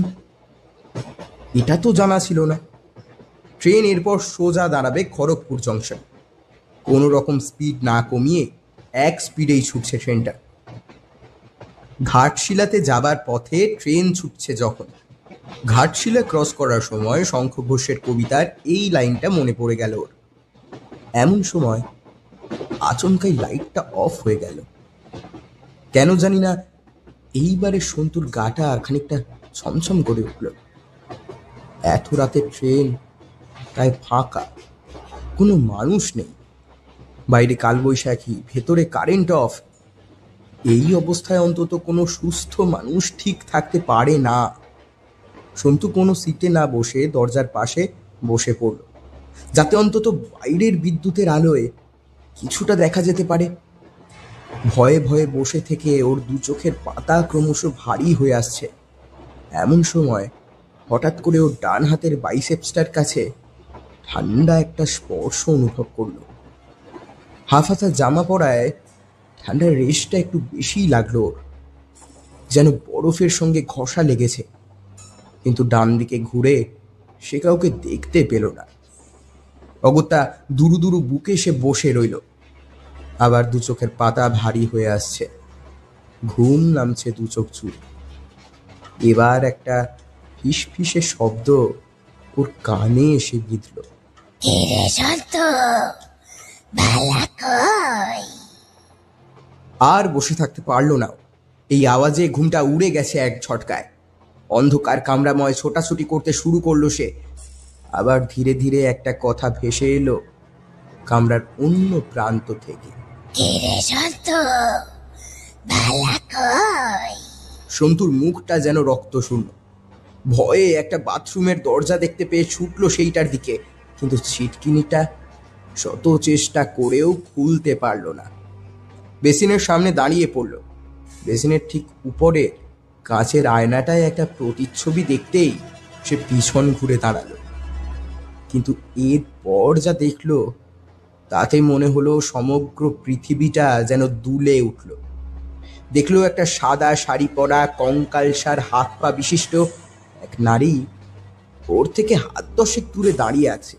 এটা তো জানা ছিল না। ট্রেন এরপর সোজা দাঁড়াবে খড়গপুর জংশন। কোনো রকম স্পিড না কমিয়ে এক স্পিডেই ছুটছে ট্রেনটা। ঘাটশিলাতে যাবার পথে ট্রেন ছুটছে যখন, ঘাটশিলা ক্রস করার সময় শঙ্খ ঘোষের কবিতার এই লাইনটা মনে পড়ে গেল ওর। এমন সময় আচমকাই লাইটটা অফ হয়ে গেল। কেন জানি না এইবারে সন্তুর গাটা খানিকটা ছমছম করে উঠল। এত রাতে ট্রেন, তাই ফাঁকা, কোনো মানুষ নেই। বাইরে কালবৈশাখী, ভেতরে কারেন্ট অফ। এই অবস্থায় অন্তত কোনো সুস্থ মানুষ ঠিক থাকতে পারে না। সন্তু কোনো সিটে না বসে দরজার পাশে বসে পড়ল, যাতে অন্তত বাইরের বিদ্যুতের আলোয় কিছুটা দেখা যেতে পারে। ভয়ে ভয়ে বসে থেকে ওর দু চোখের পাতা ক্রমশ ভারী হয়ে আসছে। এমন সময় হঠাৎ করে ওর ডান হাতের বাইসেপসটার কাছে ঠান্ডা একটা স্পর্শ অনুভব করল। হাফ হাতা জামা পরায় ঠান্ডার রেশটা একটু বেশিই লাগলো ওর, যেন বরফের সঙ্গে ঘষা লেগেছে। কিন্তু ডান দিকে ঘুরে সে কাউকে দেখতে পেল না। অগত্যা দুরু দুরু বুকে সে বসে রইল। আবার দু চোখের পাতা ভারী হয়ে আসছে, ঘুম নামছে দু চোখ জুড়ে। এবার একটা ফিসফিসে শব্দ ওর কানে এসে বিঁধল। কিরে শান্ত, ভালা কই? আর বসে থাকতে পারলো না। এই আওয়াজে ঘুমটা উড়ে গেছে এক ঝটকায়। অন্ধকার কামরাময় ছোটাছুটি করতে শুরু করলো সে। আবার ধীরে ধীরে একটা কথা ভেসে এলো কামরার অন্য প্রান্ত থেকে। কিরে শান্ত, ভালা কই? সন্তুর মুখটা যেন রক্তশূন্য। ভয়ে একটা বাথরুমের দরজা দেখতে পেয়ে ছুটলো সেইটার দিকে, কিন্তু ছিটকিনিটা শত চেষ্টা করেও খুলতে পারল না। বেসিনের সামনে দাঁড়িয়ে পড়ল। বেসিনের ঠিক উপরে কাঁচের আয়নাটায় একটা প্রতিচ্ছবি দেখতেই সে পিছন ঘুরে দাঁড়ালো। কিন্তু এরপর যা দেখলো তাতে মনে হলো সমগ্র পৃথিবীটা যেন দুলে উঠল। দেখলো একটা সাদা শাড়ি পরা, কঙ্কালসার হাত পা বিশিষ্ট এক নারী ওর থেকে হাত দশেক দূরে দাঁড়িয়ে আছে।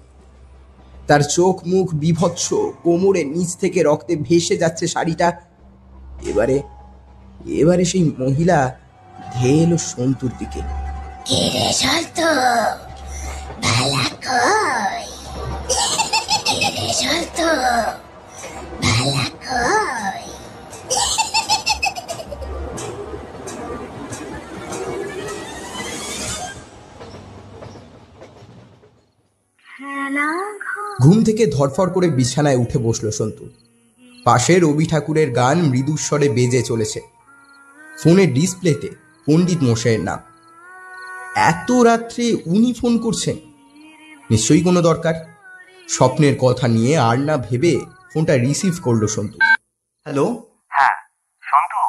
তার চোখ মুখ বিভৎস, কোমরের নিচ থেকে রক্তে ভেসে যাচ্ছে শাড়িটা। এবারে সেই মহিলা ধেয়ে এলো সন্তুর দিকে। কিরে শান্ত, ভালা কই? কিরে শান্ত, ভালা কই? ঘুম থেকে ধরফর করে বিছানায় উঠে বসলো সন্তু। পাশে রবি ঠাকুরের গান মৃদুস্বরে বেজে চলেছে। ফোনের ডিসপ্লেতে পণ্ডিত মশাইয়ের নাম। এত রাত্রে উনি ফোন করছেন, নিশ্চয়ই কোনো দরকার। স্বপ্নের কথা নিয়ে আর না ভেবে ফোনটা রিসিভ করলো সন্তু। হ্যালো। হ্যাঁ সন্তু,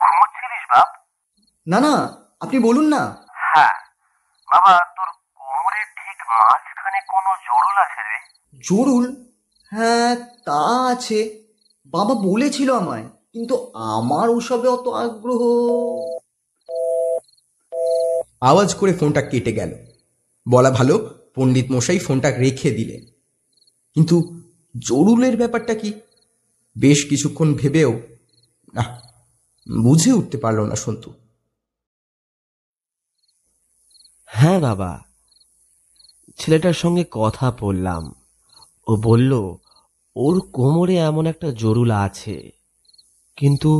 ঘুমোচ্ছিলিস বাপ? না না, আপনি বলুন না। হ্যাঁ বাবা, তোর কোমরের ঠিক মাঝখানে কোনো জোড়ুল আছে রে। জরুল? হ্যাঁ তা আছে, বাবা বলেছিল আমায়, কিন্তু আমার ওসবে অত আগ্রহ। আওয়াজ করে ফোনটা কেটে গেল। বলা ভালো পণ্ডিত মশাই ফোনটা রেখে দিলেন। কিন্তু জরুলের ব্যাপারটা কি? বেশ কিছুক্ষণ ভেবেও না, বুঝে উঠতে পারল না সন্তু। হ্যাঁ বাবা, ছেলেটার সঙ্গে কথা বললাম। ও বলল ওর কোমরে এমন একটা জরুল আছে, কিন্তু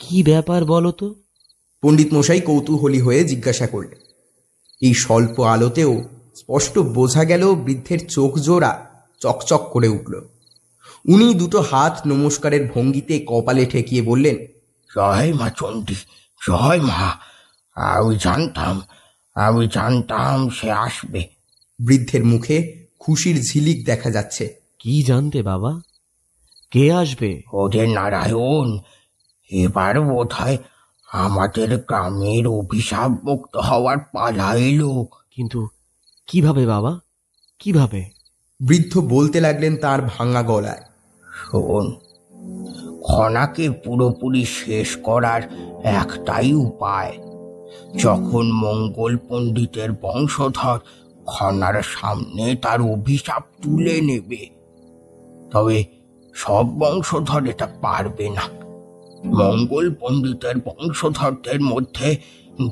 কি ব্যাপার বলো তো? পণ্ডিত মশাই কৌতূহলী হয়ে জিজ্ঞাসা করলেন। এই স্বল্প আলোতেও স্পষ্ট বোঝা গেল বৃদ্ধের চোখ জোড়া চকচক করে উঠল। উনি দুটো হাত নমস্কারের ভঙ্গিতে কপালে ঠেকিয়ে বললেন, জয় মা চণ্ডী, জয় মা। আমি জানতাম সে আসবে। বৃদ্ধের মুখে খুশির ঝিলিক দেখা যাচ্ছে। কি জানতে বাবা? কে আসবে? ওদের নারায়ণ। এবার বোধহয় আমাদের গ্রামের অভিশাপ মুক্ত হওয়ার পালা এলো। কিন্তু কিভাবে বাবা, কিভাবে? বৃদ্ধ বলতে লাগলেন তার ভাঙা গলায়। শোন, খনাকে পুরোপুরি শেষ করার একটাই উপায়। যখন মঙ্গল পণ্ডিতের বংশধর খনার সামনে তার অভিশাপ তুলে নেবে, তবে সব বংশধর এটা পারবে না। মঙ্গল পণ্ডিতের বংশধরদের মধ্যে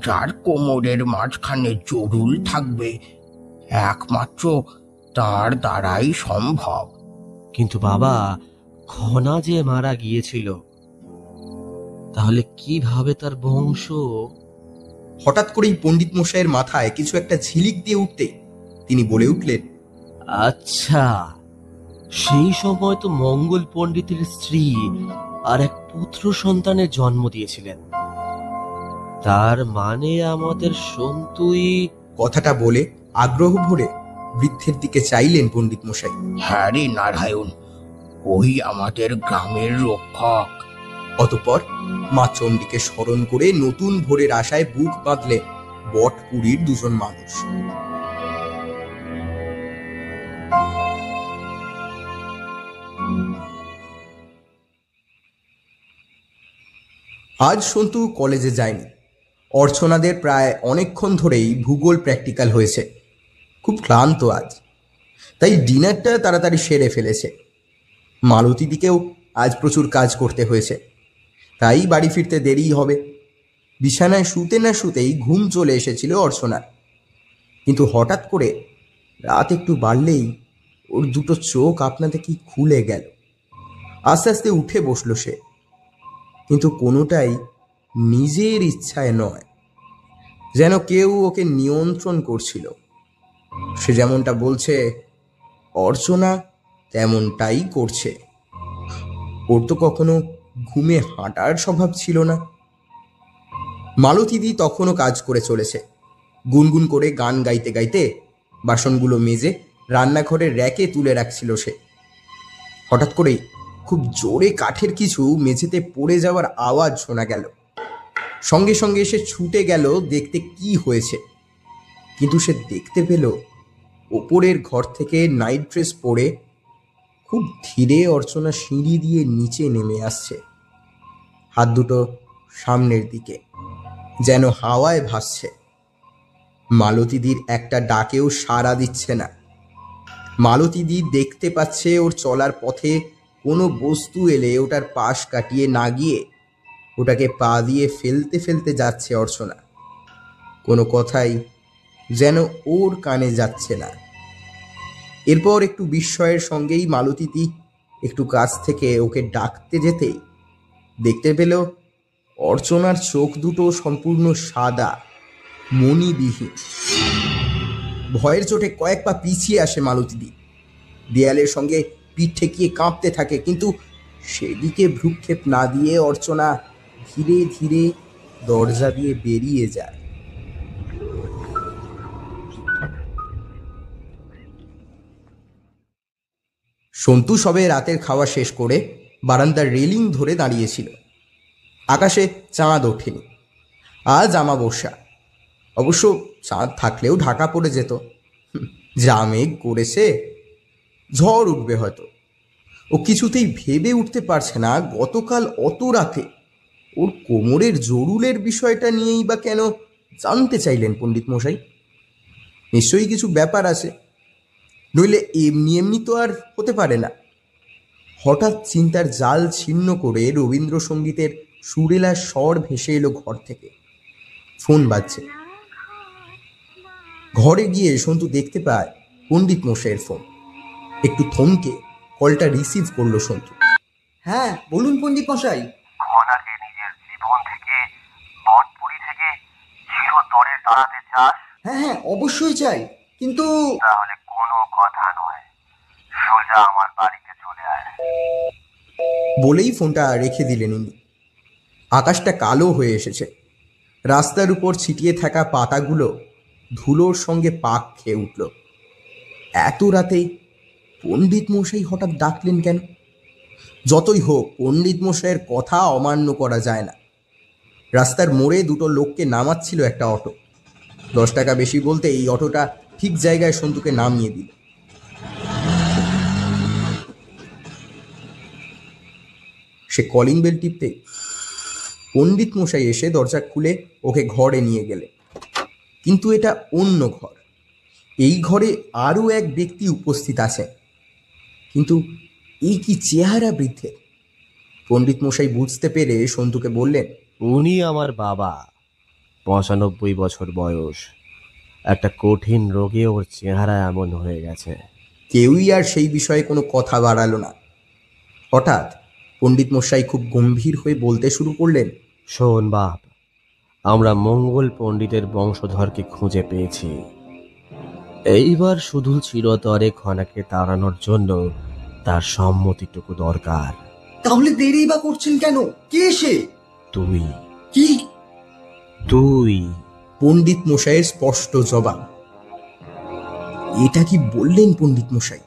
যার কোমরের মাঝখানে জরুল থাকবে, একমাত্র তার দ্বারাই সম্ভব। কিন্তু বাবা, খনা যে মারা গিয়েছিল, তাহলে কিভাবে তার বংশ? হঠাৎ করেই পণ্ডিত মশাইয়ের মাথায় কিছু একটা ঝিলিক দিয়ে উঠতে তিনি বলে উঠলেন, আচ্ছা, সেই সময় তো মঙ্গল পণ্ডিতের স্ত্রী আর এক পুত্র সন্তানের জন্ম দিয়েছিলেন। তার মানে আমাদের সন্তুই। কথাটা বলে আগ্রহ ভরে বৃদ্ধের দিকে চাইলেন পণ্ডিত মশাই। হ্যাঁ রে নারায়ণ, ওই আমাদের গ্রামের রক্ষক। অতঃপর মা চণ্ডীকে স্মরণ করে নতুন ভোরের আশায় বুক বাঁধলে বটপুরীর দুজন মানুষ। আজ সন্তু কলেজে যায়নি। অর্চনাদের প্রায় অনেকক্ষণ ধরেই ভূগোল প্র্যাকটিক্যাল হয়েছে, খুব ক্লান্ত আজ, তাই ডিনারটা তাড়াতাড়ি সেরে ফেলেছে। মালতীদিকেও আজ প্রচুর কাজ করতে হয়েছে, তাই বাড়ি ফিরতে দেরিই হবে। বিছানায় শুতে না শুতেই ঘুম চলে এসেছিল অর্চনার, কিন্তু হঠাৎ করে রাত একটু বাড়লেই ওর দুটো চোখ আপনাতে কি খুলে গেল। আস্তে আস্তে উঠে বসলো সে, কিন্তু কোনোটাই নিজের ইচ্ছায় নয়, যেন কেউ ওকে নিয়ন্ত্রণ করছিল। সে যেমনটা বলছে অর্চনা তেমনটাই করছে। ওর তো কখনো ঘুমে হাঁটার স্বভাব ছিল না। মালতীদি তখনও কাজ করে চলেছে, গুনগুন করে গান গাইতে গাইতে বাসনগুলো মেজে রান্নাঘরের র্যাকে তুলে রাখছিল সে। হঠাৎ করেই খুব জোরে কাঠের কিছু মেঝেতে পড়ে যাওয়ার আওয়াজ শোনা গেল। সঙ্গে সঙ্গে সে ছুটে গেল দেখতে কি হয়েছে, কিন্তু সে দেখতে পেল ওপরের ঘর থেকে নাইট ড্রেস পরে খুব ধীরে অর্চনা সিঁড়ি দিয়ে নিচে নেমে আসছে, হাত দুটো সামনের দিকে, যেন হাওয়ায় ভাসছে। মালতীদির একটা ডাকেও সাড়া দিচ্ছে না। মালতীদি দেখতে পাচ্ছে ওর চলার পথে কোনো বস্তু এলে ওটার পাশ কাটিয়ে না গিয়ে ওটাকে পা দিয়ে ফেলতে ফেলতে যাচ্ছে অর্চনা। কোনো কথাই যেন ওর কানে যাচ্ছে না। এরপর একটু বিস্ময়ের সঙ্গেই মালতীদি একটু কাছ থেকে ওকে ডাকতে যেতেই দেখতে পেল অর্চনার চোখ দুটো সম্পূর্ণ সাদা, মণিবিহীন। ভয়ের চোটে কয়েক পা পিছিয়ে আসে মালতীদি, দেয়ালের সঙ্গে পিঠ ঠেকিয়ে কাঁপতে থাকে, কিন্তু সেদিকে ভ্রুক্ষেপ না দিয়ে অর্চনা ধীরে ধীরে দরজা দিয়ে বেরিয়ে যায়। সন্তু সবে রাতের খাওয়া শেষ করে বারান্দার রেলিং ধরে দাঁড়িয়েছিল। আকাশে চাঁদ ওঠেনি, আজ অমাবস্যা। অবশ্য চাঁদ থাকলেও ঢাকা পড়ে যেত। যা মেঘ করেছে, ঝড় উঠবে হয়তো। ও কিছুতেই ভেবে উঠতে পারছে না গতকাল অত রাতে ওর কোমরের জরুলের বিষয়টা নিয়েই বা কেন জানতে চাইলেন পণ্ডিত মশাই। নিশ্চয়ই কিছু ব্যাপার আছে, নইলে এমনি এমনি তো আর হতে পারে না। হঠাৎ চিন্তার জাল ছিন্ন করে রবীন্দ্রসঙ্গীতের সুরেলা স্বর ভেসে এলো ঘর থেকে। ফোন বাজছে। ঘরে গিয়ে সন্তু দেখতে পায় পণ্ডিত মশাইয়ের ফোন। একটু থমকে কলটা রিসিভ করলো সন্তু। হ্যাঁ বলুন পণ্ডিত মশাই। ঘনাকে নিজের জীবন থেকে, বটপুরি থেকে চিরতরে তাড়াতে চাস? হ্যাঁ হ্যাঁ অবশ্যই চাই, কিন্তু তাহলে কোনো কথা নয়, সোজা আমার বাড়িতে চলে আয়। বলেই ফোনটা রেখে দিলেন ইনি। আকাশটা কালো হয়ে এসেছে। রাস্তার উপর ছিটিয়ে থাকা পাতাগুলো ধুলোর সঙ্গে পাক খেয়ে উঠল। এত রাতে পণ্ডিত মশাই হঠাৎ ডাকলেন কেন? যতই হোক পণ্ডিত মশাইয়ের কথা অমান্য করা যায় না। রাস্তার মোড়ে দুটো লোককে নামাচ্ছিল একটা অটো। 10 টাকা বেশি বলতে এই অটোটা ঠিক জায়গায় সন্তুকে নামিয়ে দিল। সে কলিং বেল টিপতে পণ্ডিত মশাই এসে দরজা খুলে ওকে ঘরে নিয়ে গেলে। কিন্তু এটা অন্য ঘর। এই ঘরে আরও এক ব্যক্তি উপস্থিত আছে, কিন্তু এই কি চেহারা বৃদ্ধের! পণ্ডিত মশাই বুঝতে পেরে সন্তুকে বললেন, উনি আমার বাবা, 95 বছর বয়স। একটা কঠিন রোগে ওর চেহারা এমন হয়ে গেছে। কেউই আর সেই বিষয়ে কোনো কথা বাড়ালো না। হঠাৎ পণ্ডিত মশাই খুব গম্ভীর হয়ে বলতে শুরু করলেন, শোন বাপ, আমরা মঙ্গল পণ্ডিতের বংশধরকে খুঁজে পেয়েছি। এইবার শুধু চিরতরে খনাকে তাড়ানোর জন্য তার সম্মতিটুকু দরকার। তাহলে দেরি বা করছেন কেন? কে সে? তুই। কি? তুই। পণ্ডিত মশাইয়ের স্পষ্ট জবাব। এটা কি বললেন পণ্ডিত মশাই?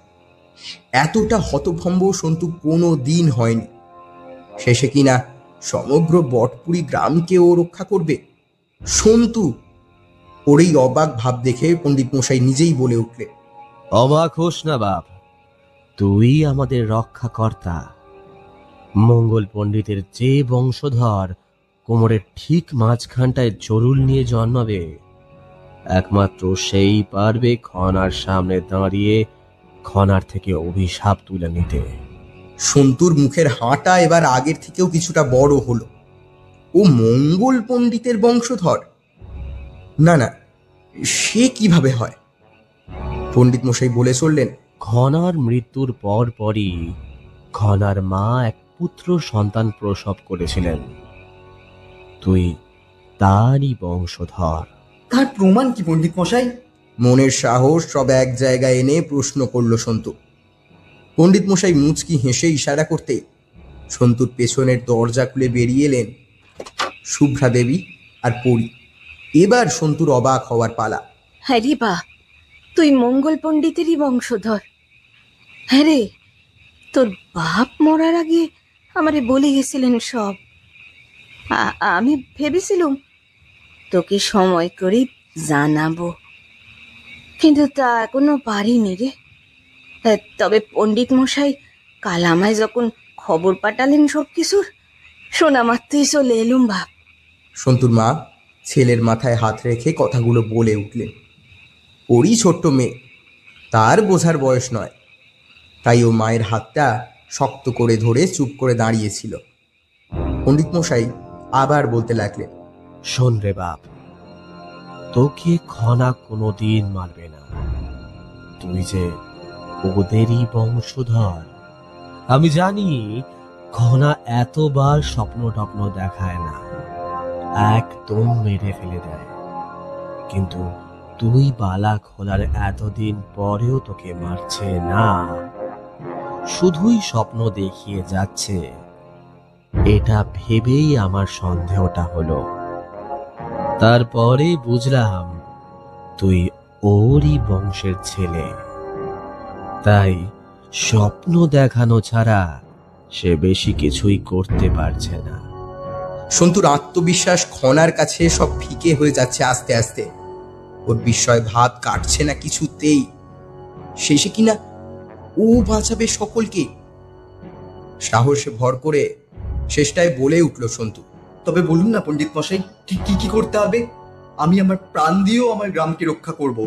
এতটা হতভম্ব সন্তু কোনো দিন হয়নি। শেষে কিনা সমগ্র বটপুরি গ্রামকে ও রক্ষা করবে? সন্তু! ওর এই অবাক ভাব দেখে পণ্ডিত মশাই নিজেই বলে উঠলেন, অবাক হোস না বাপ, তুই আমাদের রক্ষাকর্তা। মঙ্গল পণ্ডিতের যে বংশধর কোমরের ঠিক মাঝখানটায় জরুল নিয়ে জন্মাবে, একমাত্র সেই পারবে খনার সামনে দাঁড়িয়ে খনার থেকে অভিশাপ তুলে নিতে। সন্তুর মুখের হাঁটা এবার আগের থেকেও কিছুটা বড় হলো। ও মঙ্গল পণ্ডিতের বংশধর? না না, সে কিভাবে হয়? পণ্ডিত মশাই বলে চললেন, খনার মৃত্যুর পরই খনার মা এক পুত্র সন্তান প্রসব করেছিলেন। তুই তারই বংশধর। তার প্রমাণ কি পণ্ডিত মশাই? মনের সাহস সব এক জায়গায় এনে প্রশ্ন করল সন্তু। পণ্ডিত মশাই মুচকি হেসে ইশারা করতে সন্তুর পেছনের দরজা খুলে বেরিয়ে এলেন শুভ্রা দেবী আর পরী। এবার সন্তুর অবাক হওয়ার পালা। হ্যাঁ রে বাপ, তুই মঙ্গল পণ্ডিতেরই বংশধর? হ্যাঁ রে, তোর বাপ মরার আগে আমারে বলে গেছিলেন সব। আমি ভেবেছিলুম তোকে সময় করে জানাবো, কিন্তু তা এখনো পারিনি রে। তবে পণ্ডিত মশাই কাল আমায় যখন খবর পাঠালেন সব কিছুর, শোনা মাত্রই চলে এলুম বাপ। সন্তুর মা ছেলের মাথায় হাত রেখে কথাগুলো বলে উঠলেন। ওরই ছোট্ট মেয়ে, তার বোঝার বয়স নয়, তাই ও মায়ের হাতটা শক্ত করে ধরে চুপ করে দাঁড়িয়েছিল। পণ্ডিত মশাই আবার বলতে লাগলেন, শোন রে বাপ, তোকে খনা কোনোদিন মারবে না। তুই যে ওদেরই বংশধর। আমি জানি খনা এতবার স্বপ্ন টপ্ন দেখায় না, একদম মেরে ফেলে দেয়, কিন্তু তুই বালা খোলার এতদিন পরেও তোকে মারছে না, শুধুই স্বপ্ন দেখিয়ে যাচ্ছে। এটা ভেবেই আমার সন্দেহটা হলো। তারপরে বুঝলাম তুই ওরই বংশের ছেলে, তাই স্বপ্ন দেখানো ছাড়া সে বেশি কিছুই করতে পারছে না। সন্তুর আত্মবিশ্বাস খনার কাছে সব ফিকে হয়ে যাচ্ছে আস্তে আস্তে। ওর বিস্ময় ভাব কাটছে না কিছুতেই। শেষে কিনা ও বাঁচাবে সকলকে। সাহসে ভর করে শেষটায় বলে উঠল সন্তু, তবে বলুন না পণ্ডিত মশাই, ঠিক কি কি করতে হবে? আমি আমার প্রাণ দিয়েও আমার গ্রামকে রক্ষা করব।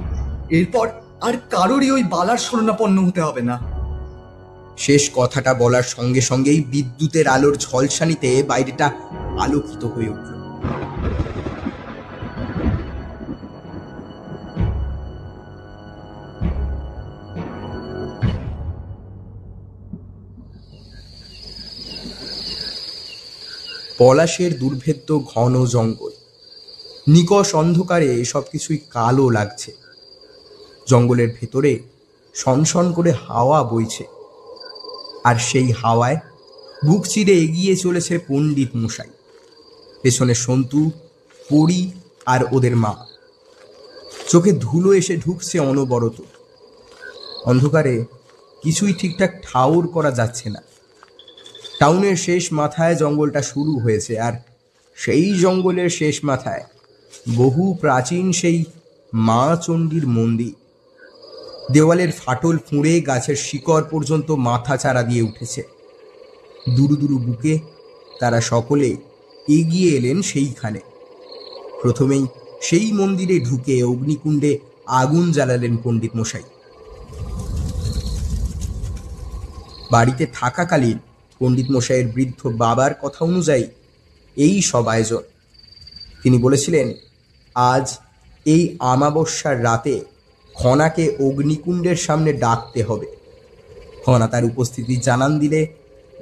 এরপর আর কারোরই ওই বালার শরণাপন্ন হতে হবে না। শেষ কথাটা বলার সঙ্গে সঙ্গেই বিদ্যুতের আলোর ঝলসানিতে বাইরেটা আলোকিত হয়ে উঠল। পলাশের দুর্ভেদ্য ঘন জঙ্গল, নিকষ অন্ধকারে সবকিছুই কালো লাগছে। জঙ্গলের ভেতরে সনসন করে হাওয়া বইছে, আর সেই হাওয়ায় বুক চিরে এগিয়ে চলেছে পণ্ডিত মশাই। পেছনে সন্তু, পরী আর ওদের মা। চোখে ধুলো এসে ঢুকছে অনবরত। অন্ধকারে কিছুই ঠিকঠাক ঠাউর করা যাচ্ছে না। টাউনের শেষ মাথায় জঙ্গলটা শুরু হয়েছে, আর সেই জঙ্গলের শেষ মাথায় বহু প্রাচীন সেই মা চণ্ডীর মন্দির। দেওয়ালের ফাটল ফুঁড়ে গাছের শিকড় পর্যন্ত মাথা চারা দিয়ে উঠেছে। দুরু দুরু বুকে তারা সকলে এগিয়ে এলেন সেইখানে। প্রথমেই সেই মন্দিরে ঢুকে অগ্নিকুণ্ডে আগুন জ্বালালেন পণ্ডিত মশাই। বাড়িতে থাকাকালীন পণ্ডিত মশাইয়ের বৃদ্ধ বাবার কথা অনুযায়ী এই সব আয়োজন। তিনি বলেছিলেন, আজ এই আমাবস্যার রাতে খনাকে অগ্নিকুণ্ডের সামনে ডাকতে হবে। খনা তার উপস্থিতি জানান দিলে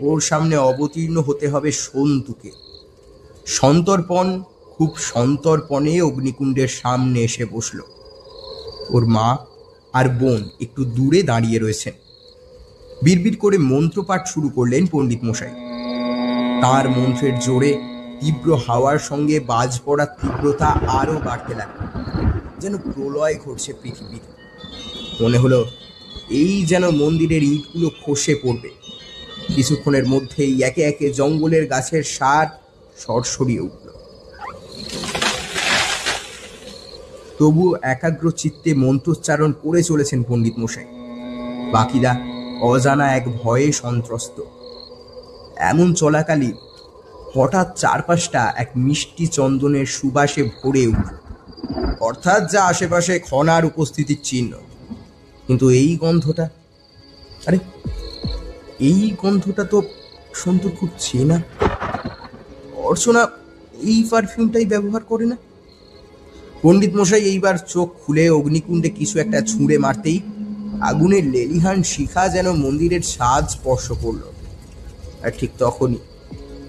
ওর সামনে অবতীর্ণ হতে হবে সন্তুকে। সন্তর্পণ খুব সন্তর্পণে অগ্নিকুণ্ডের সামনে এসে বসল। ওর মা আর বোন একটু দূরে দাঁড়িয়ে রয়েছেন। বিড়বিড় করে মন্ত্রপাঠ শুরু করলেন পণ্ডিত মশাই। তার মন্ত্রের জোরে তীব্র হাওয়ার সঙ্গে বাজ পড়ার তীব্রতা আরো বাড়তে লাগল, যেন প্রলয় ঘটছে পৃথিবীতে। মনে হলো এই যেন মন্দিরের ইঁটগুলো খসে পড়বে। কিছুক্ষণের মধ্যেই একে একে জঙ্গলের গাছের সার সরসরিয়ে উঠল। তবু একাগ্র চিত্তে মন্ত্রোচ্চারণ করে চলেছেন পণ্ডিত মশাই। বাকিরা অজানা এক ভয়ে সন্ত্রস্ত। এমন চলাকালীন হঠাৎ চারপাশটা এক মিষ্টি চন্দনের সুবাসে ভরে উঠল, অর্থাৎ যা আশেপাশে খনার উপস্থিতির চিহ্ন। কিন্তু এই গন্ধটা, আরে এই গন্ধটা তো সন্তুর খুব চেনা। অর্চনা এই পারফিউমটাই ব্যবহার করে না? পণ্ডিত মশাই এইবার চোখ খুলে অগ্নিকুণ্ডে কিছু একটা ছুঁড়ে মারতেই আগুনের লেলিহান শিখা যেন মন্দিরের ছাদ স্পর্শ করল। আর ঠিক তখনই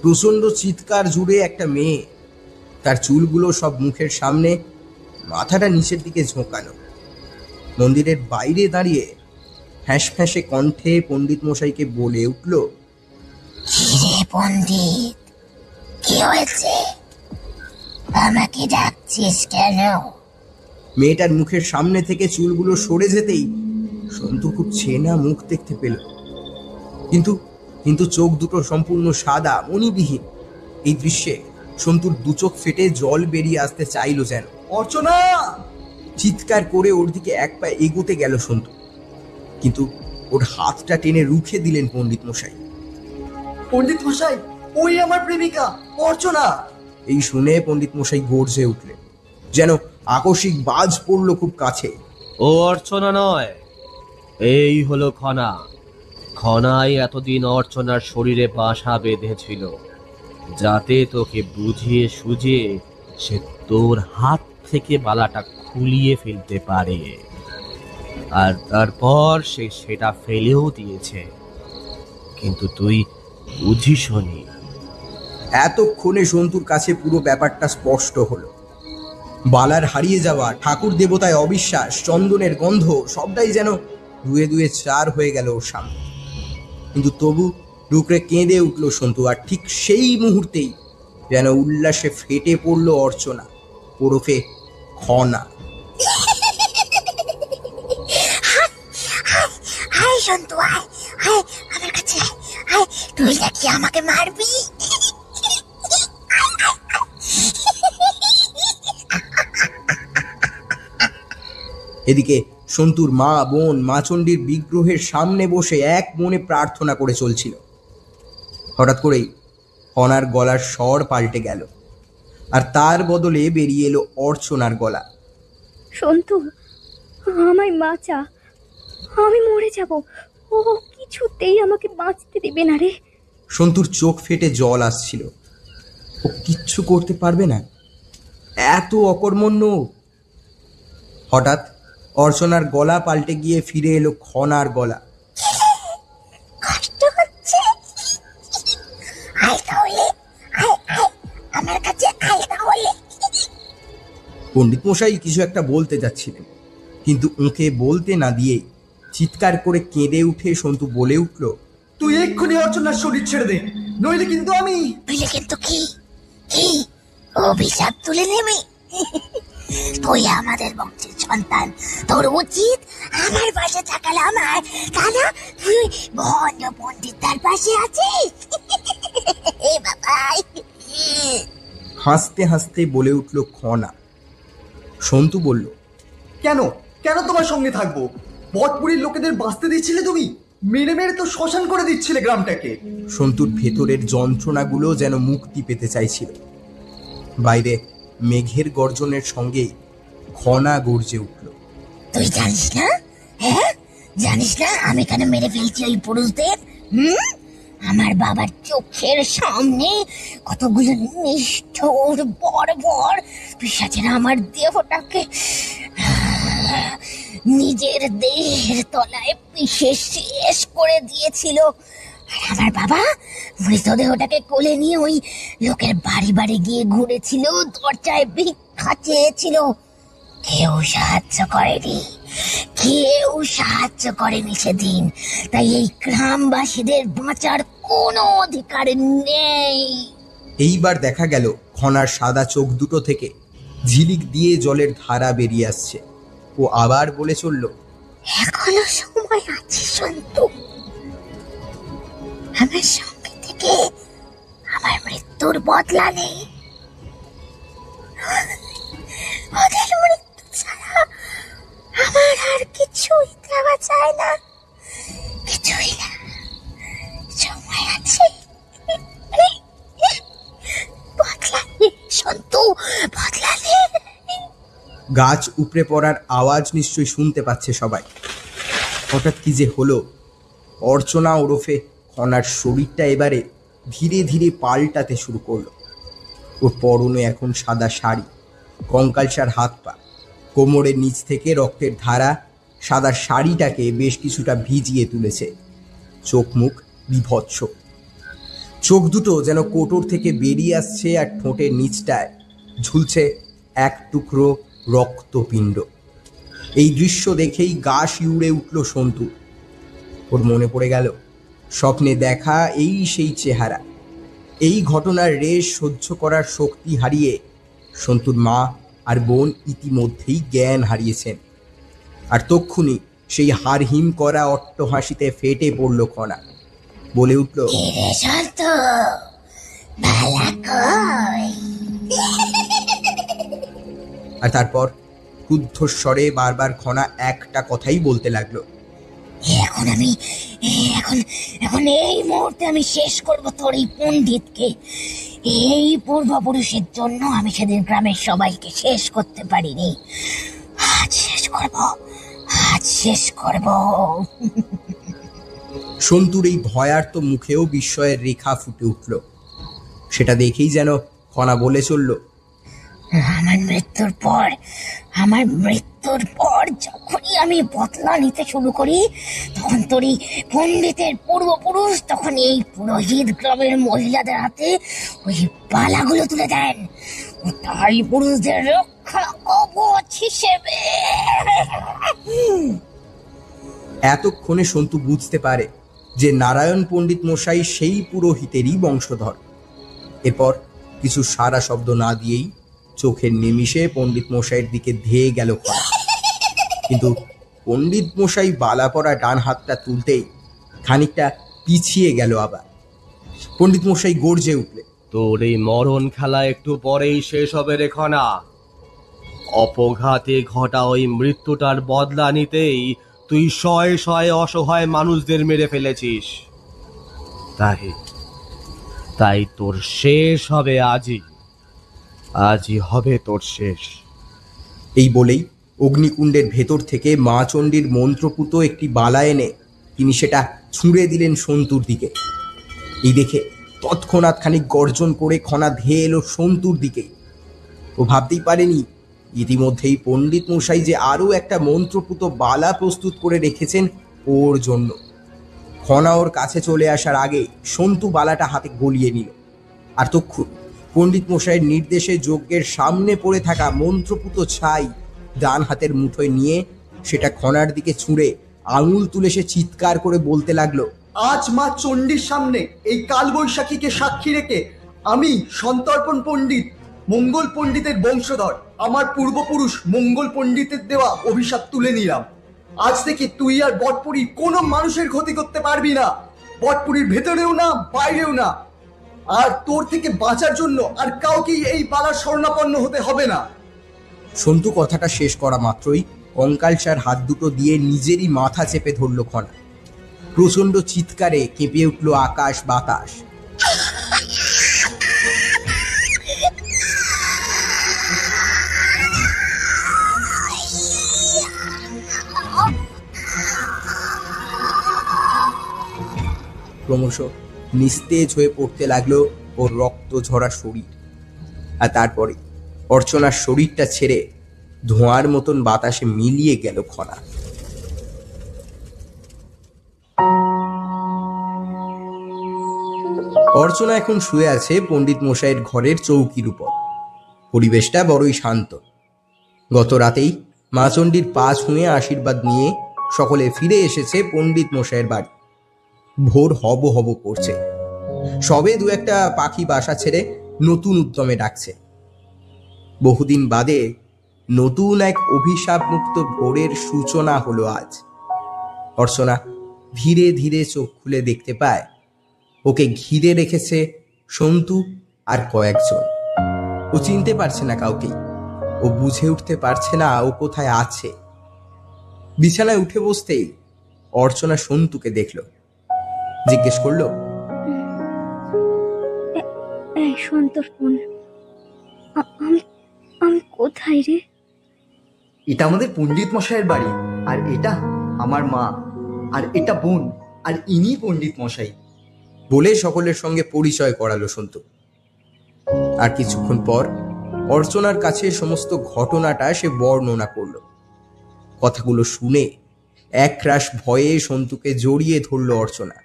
প্রচণ্ড চিৎকার জুড়ে একটা মেয়ে, তার চুলগুলো সব মুখের সামনে, মাথাটা নিচের দিকে ঝোঁকানো, মন্দিরের বাইরে দাঁড়িয়ে ফ্যাঁস ফ্যাঁসে কণ্ঠে পণ্ডিত মশাইকে বলে উঠল, কিরে পণ্ডিত, কি হয়েছে? আমাকে ডাকছিস কেন? মেয়েটার মুখের সামনে থেকে চুলগুলো সরে যেতেই সন্তু খুব চেনা মুখ দেখতে পেল। কিন্তু চোখ দুটো সম্পূর্ণ সাদা, মণিবিহীন। এই দৃশ্যে সন্তুর দু চোখ ফেটে জল বেরিয়ে আসতে চাইল যেন। অর্চনা! চিৎকার করে ওর দিকে এক পা এগোতে গেল সন্তু, কিন্তু ওর হাতটা টেনে রুখে দিলেন পণ্ডিত মশাই। পণ্ডিত মশাই, ওই আমার প্রেমিকা অর্চনা। এই শুনে পণ্ডিত মশাই গর্জে উঠলেন, যেন আকস্মিক বাজ পড়ল খুব কাছে। ও অর্চনা নয়, এই হলো খনা। খনাই এতদিন অর্চনার শরীরে বাসা বেঁধেছিল, যাতে তোকে বুঝিয়ে সুঝিয়ে সে তোর হাত থেকে বালাটা খুলিয়ে ফেলতে পারে। আর তারপর সে সেটা ফেলেও দিয়েছে, কিন্তু তুই বুঝিসনি। এতক্ষণে সন্তুর কাছে পুরো ব্যাপারটা স্পষ্ট হলো। বালার হারিয়ে যাওয়া, ঠাকুর দেবতায় অবিশ্বাস, চন্দনের গন্ধ, সবটাই যেন দুয়ে দুয়ে চার হয়ে গেল ওর সামনে। কিন্তু তবু ডুকরে কেঁদে উঠল সন্তু। আর ঠিক সেই মুহূর্তেই যেন উল্লাসে ফেটে পড়ল অর্চনা, ওরফে খনা। হাই সন্তু, আয় আয় আমার কাছে আয়, তুই নাকি আমাকে মারবি? এদিকে সন্তুর মা, বোন মাচণ্ডীর বিগ্রহের সামনে বসে এক মনে প্রার্থনা করে চলছিল। হঠাৎ করেই খনার গলার স্বর পাল্টে গেল, আর তার বদলে বেরিয়ে এলো অর্চনার গলা। সন্তু, আমায় বাঁচা, আমি মরে যাব। ও কিছুতেই আমাকে বাঁচতে দেবে না রে। সন্তুর চোখ ফেটে জল আসছিল। ও কিচ্ছু করতে পারবে না, এত অকর্মণ্য। হঠাৎ অর্চনার গলা পাল্টে গিয়ে ফিরে এলো খনার গলা। কষ্ট হচ্ছে? আয় তাহলে, আয় আয় আমার কাছে আয় তাহলে। পণ্ডিত মশাই কিছু একটা বলতে যাচ্ছিলেন, কিন্তু ওকে বলতে না দিয়ে চিৎকার করে কেঁদে উঠে সন্তু বলে উঠল, তুই এক্ষুনি অর্চনার শরীর ছেড়ে দে, নইলে কিন্তু আমি। নইলে কিন্তু কি? কি অভিশাপ তুলে নেবে? তুই আমাদের বংশের সন্তান, তোর উচিত আমার পাশে থাকালে আমার, তা না তুই ভণ্ড পণ্ডিত তার পাশে আছিস। বাবাই হাসতে হাসতে বলে উঠল খনা। সন্তু বলল, কেন কেন তোমার সঙ্গে থাকবো? বটপুরীর লোকেদের বাঁচতে দিচ্ছিলে তুমি, মেরে মেরে তো শ্মশান করে দিচ্ছিলে গ্রামটাকে। সন্তুর ভেতরের যন্ত্রণাগুলো যেন মুক্তি পেতে চাইছিল। বাইরে মেঘের গর্জনের সঙ্গেই খনা গর্জে উঠল, তুই জানিস না? হ্যাঁ জানিস না আমি কেন মেরে ফেলছি ওই পুরুষদের? আমার বাবার চোখের সামনে কতগুলো নিষ্ঠুর বর্বর পিশাচেরা আমার দেহটাকে নিজের দেহের তলায় পিষে শেষ করে দিয়েছিল। আর আমার বাবা মৃতদেহটাকে কোলে নিয়ে ওই লোকের বাড়ি বাড়ি গিয়ে ঘুরেছিল, দরজায় ভিক্ষা চেয়েছিল। কেউ সাহায্য করেনি, কেউ সাহায্য করেনি সেদিন। তাই এই গ্রামবাসীদের বাঁচার কোনো অধিকার নেই। এইবার দেখা গেল খনার সাদা চোখ দুটো থেকে ঝিলিক দিয়ে জলের ধারা বেরিয়ে আসছে। ও আবার বলে চলল, এখনো সময় আছে সন্তু, আমার সঙ্গে থেকে আমার মৃত্যুর বদলা নেই। ওদের মৃত্যু ছাড়া আমার আর কিছুই দেওয়া যায় না, কিছুই না। সময় আছে, গাছ উপড়ে পড়ার আওয়াজ নিশ্চয়ই শুনতে পাচ্ছে সবাই। হঠাৎ কি যে হলো, অর্চনা ওরফে খনার শরীরটা এবারে ধীরে ধীরে পাল্টাতে শুরু করলো। ওর পরনে এখন সাদা শাড়ি, কঙ্কালসার হাত পা, কোমরের নিচ থেকে রক্তের ধারা সাদা শাড়িটাকে বেশ কিছুটা ভিজিয়ে তুলেছে। চোখ মুখ বিভৎস, চোখ দুটো যেন কোটর থেকে বেরিয়ে আসছে, আর ঠোঁটের নিচটায় ঝুলছে এক টুকরো রক্তপিণ্ড। এই দৃশ্য দেখেই গা শিউড়ে উঠল সন্তু। ওর মনে পড়ে গেল স্বপ্নে দেখা এই সেই চেহারা। এই ঘটনার রেশ সহ্য করার শক্তি হারিয়ে সন্তুর মা আর বোন ইতিমধ্যেই জ্ঞান হারিয়েছেন। আর তক্ষুনি সেই হাড়হিম করা অট্টহাসিতে ফেটে পড়ল খনা। বলে উঠল, আর তারপর ক্রুদ্ধস্বরে বারবার খনা একটা কথাই বলতে লাগলো, এখন আমি এখন এই মুহূর্তে আমি শেষ করব তোর এই পণ্ডিতকে। এই পূর্বপুরুষের জন্য আমি সেদিন গ্রামের সবাইকে শেষ করতে পারিনি, আজ শেষ করব, আজ শেষ করব। সন্তুর এই ভয়ার্ত মুখেও বিস্ময়ের রেখা ফুটে উঠল। সেটা দেখেই যেন খনা বলে চলল, আমার মৃত্যুর পর যখনই আমি বদলা নিতে শুরু করি, তখন তোরই পণ্ডিতের পূর্বপুরুষ তখন এই পুরোহিত গ্রামের মহিলাদের হাতে ওই বালাগুলো তুলে দেন। ও তাই পুরুষদের রক্ষা কবচ হিসেবে। এতক্ষণে সন্তু বুঝতে পারে যে নারায়ণ পণ্ডিত মশাই সেই পুরোহিতেরই বংশধর। এরপর কিছু সারা শব্দ না দিয়েই চোখের নিমিষে পণ্ডিত মশাইয়ের দিকে ধেয়ে গেল খনা। কিন্তু পণ্ডিত মশাই বালা পরা ডান হাতটা তুলতেই খানিকটা পিছিয়ে গেল আবার। পণ্ডিত মশাই গর্জে উঠলে, তোর এই মরণ খেলা একটু পরেই শেষ হবে রে খনা। অপঘাতে ঘটা ওই মৃত্যুটার বদলা নিতেই তুই শয়ে শয়ে অসহায় মানুষদের মেরে ফেলেছিস। তাই তোর শেষ হবে আজই হবে তোর শেষ। এই বলেই অগ্নিকুণ্ডের ভেতর থেকে মা চণ্ডীর মন্ত্রপুত একটি বালা এনে তিনি সেটা ছুঁড়ে দিলেন সন্তুর দিকে। এই দেখে তৎক্ষণাৎ খানিক গর্জন করে খনা ধেয়ে এলো সন্তুর দিকে। ও ভাবতেই পারেনি ইতিমধ্যেই পণ্ডিত মশাই যে আরও একটা মন্ত্রপুত বালা প্রস্তুত করে রেখেছেন ওর জন্য। খনা ওর কাছে চলে আসার আগে সন্তু বালাটা হাতে গলিয়ে নিল। আর তক্ষুন পণ্ডিত মশাইয়ের নির্দেশে যজ্ঞের সামনে পড়ে থাকা মন্ত্রপুত ছাই ডান হাতের মুঠোয় নিয়ে সেটা খনার দিকে ছুঁড়ে আঙুল তুলে সে চিৎকার করে বলতে লাগলো, আজ মা চণ্ডীর সামনে এই কালবৈশাখীকে সাক্ষী রেখে আমি সন্তর্পণ পণ্ডিত, মঙ্গল পণ্ডিতের বংশধর, আমার পূর্বপুরুষ মঙ্গল পণ্ডিতের দেওয়া অভিশাপ তুলে নিলাম। আজ থেকে তুই আর বটপুরীর কোনো মানুষের ক্ষতি করতে পারবি না, বটপুরীর ভেতরেও না, বাইরেও না। আর তোর থেকে বাঁচার জন্য আর কাউকেই এই পালার শরণাপন্ন হতে হবে না। সন্তু কথাটা শেষ করা মাত্রই কঙ্কালসার হাত দুটো দিয়ে নিজেরই মাথা চেপে ধরল খনা। প্রচণ্ড চিৎকারে কেঁপে উঠল আকাশ বাতাস। ক্রমশ নিস্তেজ হয়ে পড়তে লাগলো ওর রক্ত ঝরা শরীর। আর তারপরে অর্চনার শরীরটা ছেড়ে ধোঁয়ার মতন বাতাসে মিলিয়ে গেল খনা। অর্চনা এখন শুয়ে আছে পণ্ডিত মশাইয়ের ঘরের চৌকির উপর। পরিবেশটা বড়ই শান্ত। গত রাতেই মা চণ্ডীর পা ছুঁয়ে আশীর্বাদ নিয়ে সকলে ফিরে এসেছে পণ্ডিত মশাইয়ের বাড়ি। ভোর হব হব করছে। সবে দু একটা পাখি বাসা ছেড়ে নতুন উদ্যমে ডাকছে। বহুদিন বাদে নতুন এক অভিশাপ মুক্ত ভোরের সূচনা হলো আজ। অর্চনা ধীরে ধীরে চোখ খুলে দেখতে পায় ওকে ঘিরে রেখেছে সন্তু আর কয়েকজন। ও চিনতে পারছে না কাউকেই। ও বুঝে উঠতে পারছে না ও কোথায় আছে। বিছানায় উঠে বসতেই অর্চনা সন্তুকে দেখল। জিজ্ঞেস করলো, সন্তর্পণ, আমি কোথায় রে? এটা আমাদের পণ্ডিত মশাইয়ের বাড়ি, আর এটা আমার মা, আর এটা বোন, আর ইনি পণ্ডিত মশাই। বলে সকলের সঙ্গে পরিচয় করালো সন্তু। আর কিছুক্ষণ পর অর্চনার কাছে সমস্ত ঘটনাটা সে বর্ণনা করলো। কথাগুলো শুনে একরাশ ভয়ে সন্তুকে জড়িয়ে ধরল অর্চনা।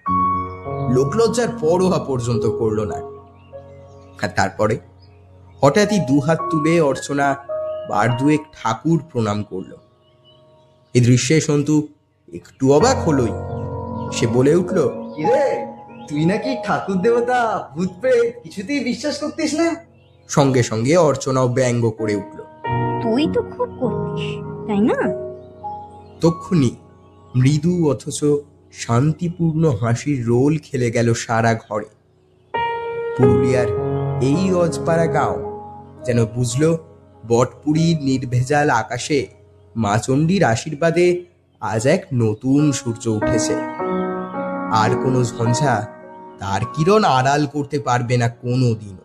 লোকলজ্জার পরোয়া পর্যন্ত করলো না। আর তারপরে হঠাৎই দুহাত তুলে অর্চনা বার দুয়েক ঠাকুর প্রণাম করল। এই দৃশ্যে সন্তু একটু অবাক হলোই। সে বলে উঠল, কিরে, তুই নাকি ঠাকুর দেবতা ভূত প্রেত কিছুতেই বিশ্বাস করতিস না? সঙ্গে সঙ্গে অর্চনাও ব্যঙ্গ করে উঠল, তুই তো খুব করতিস, তাই না? তক্ষুনি মৃদু অথচ শান্তিপূর্ণ হাসির রোল খেলে গেল সারা ঘরে। পুরুলিয়ার এই অজপাড়া গাঁও যেন বুঝল বটপুরীর নির্ভেজাল আকাশে মা চণ্ডীর আশীর্বাদে আজ এক নতুন সূর্য উঠেছে। আর কোনো ঝঞ্ঝা তার কিরণ আড়াল করতে পারবে না কোনো দিন।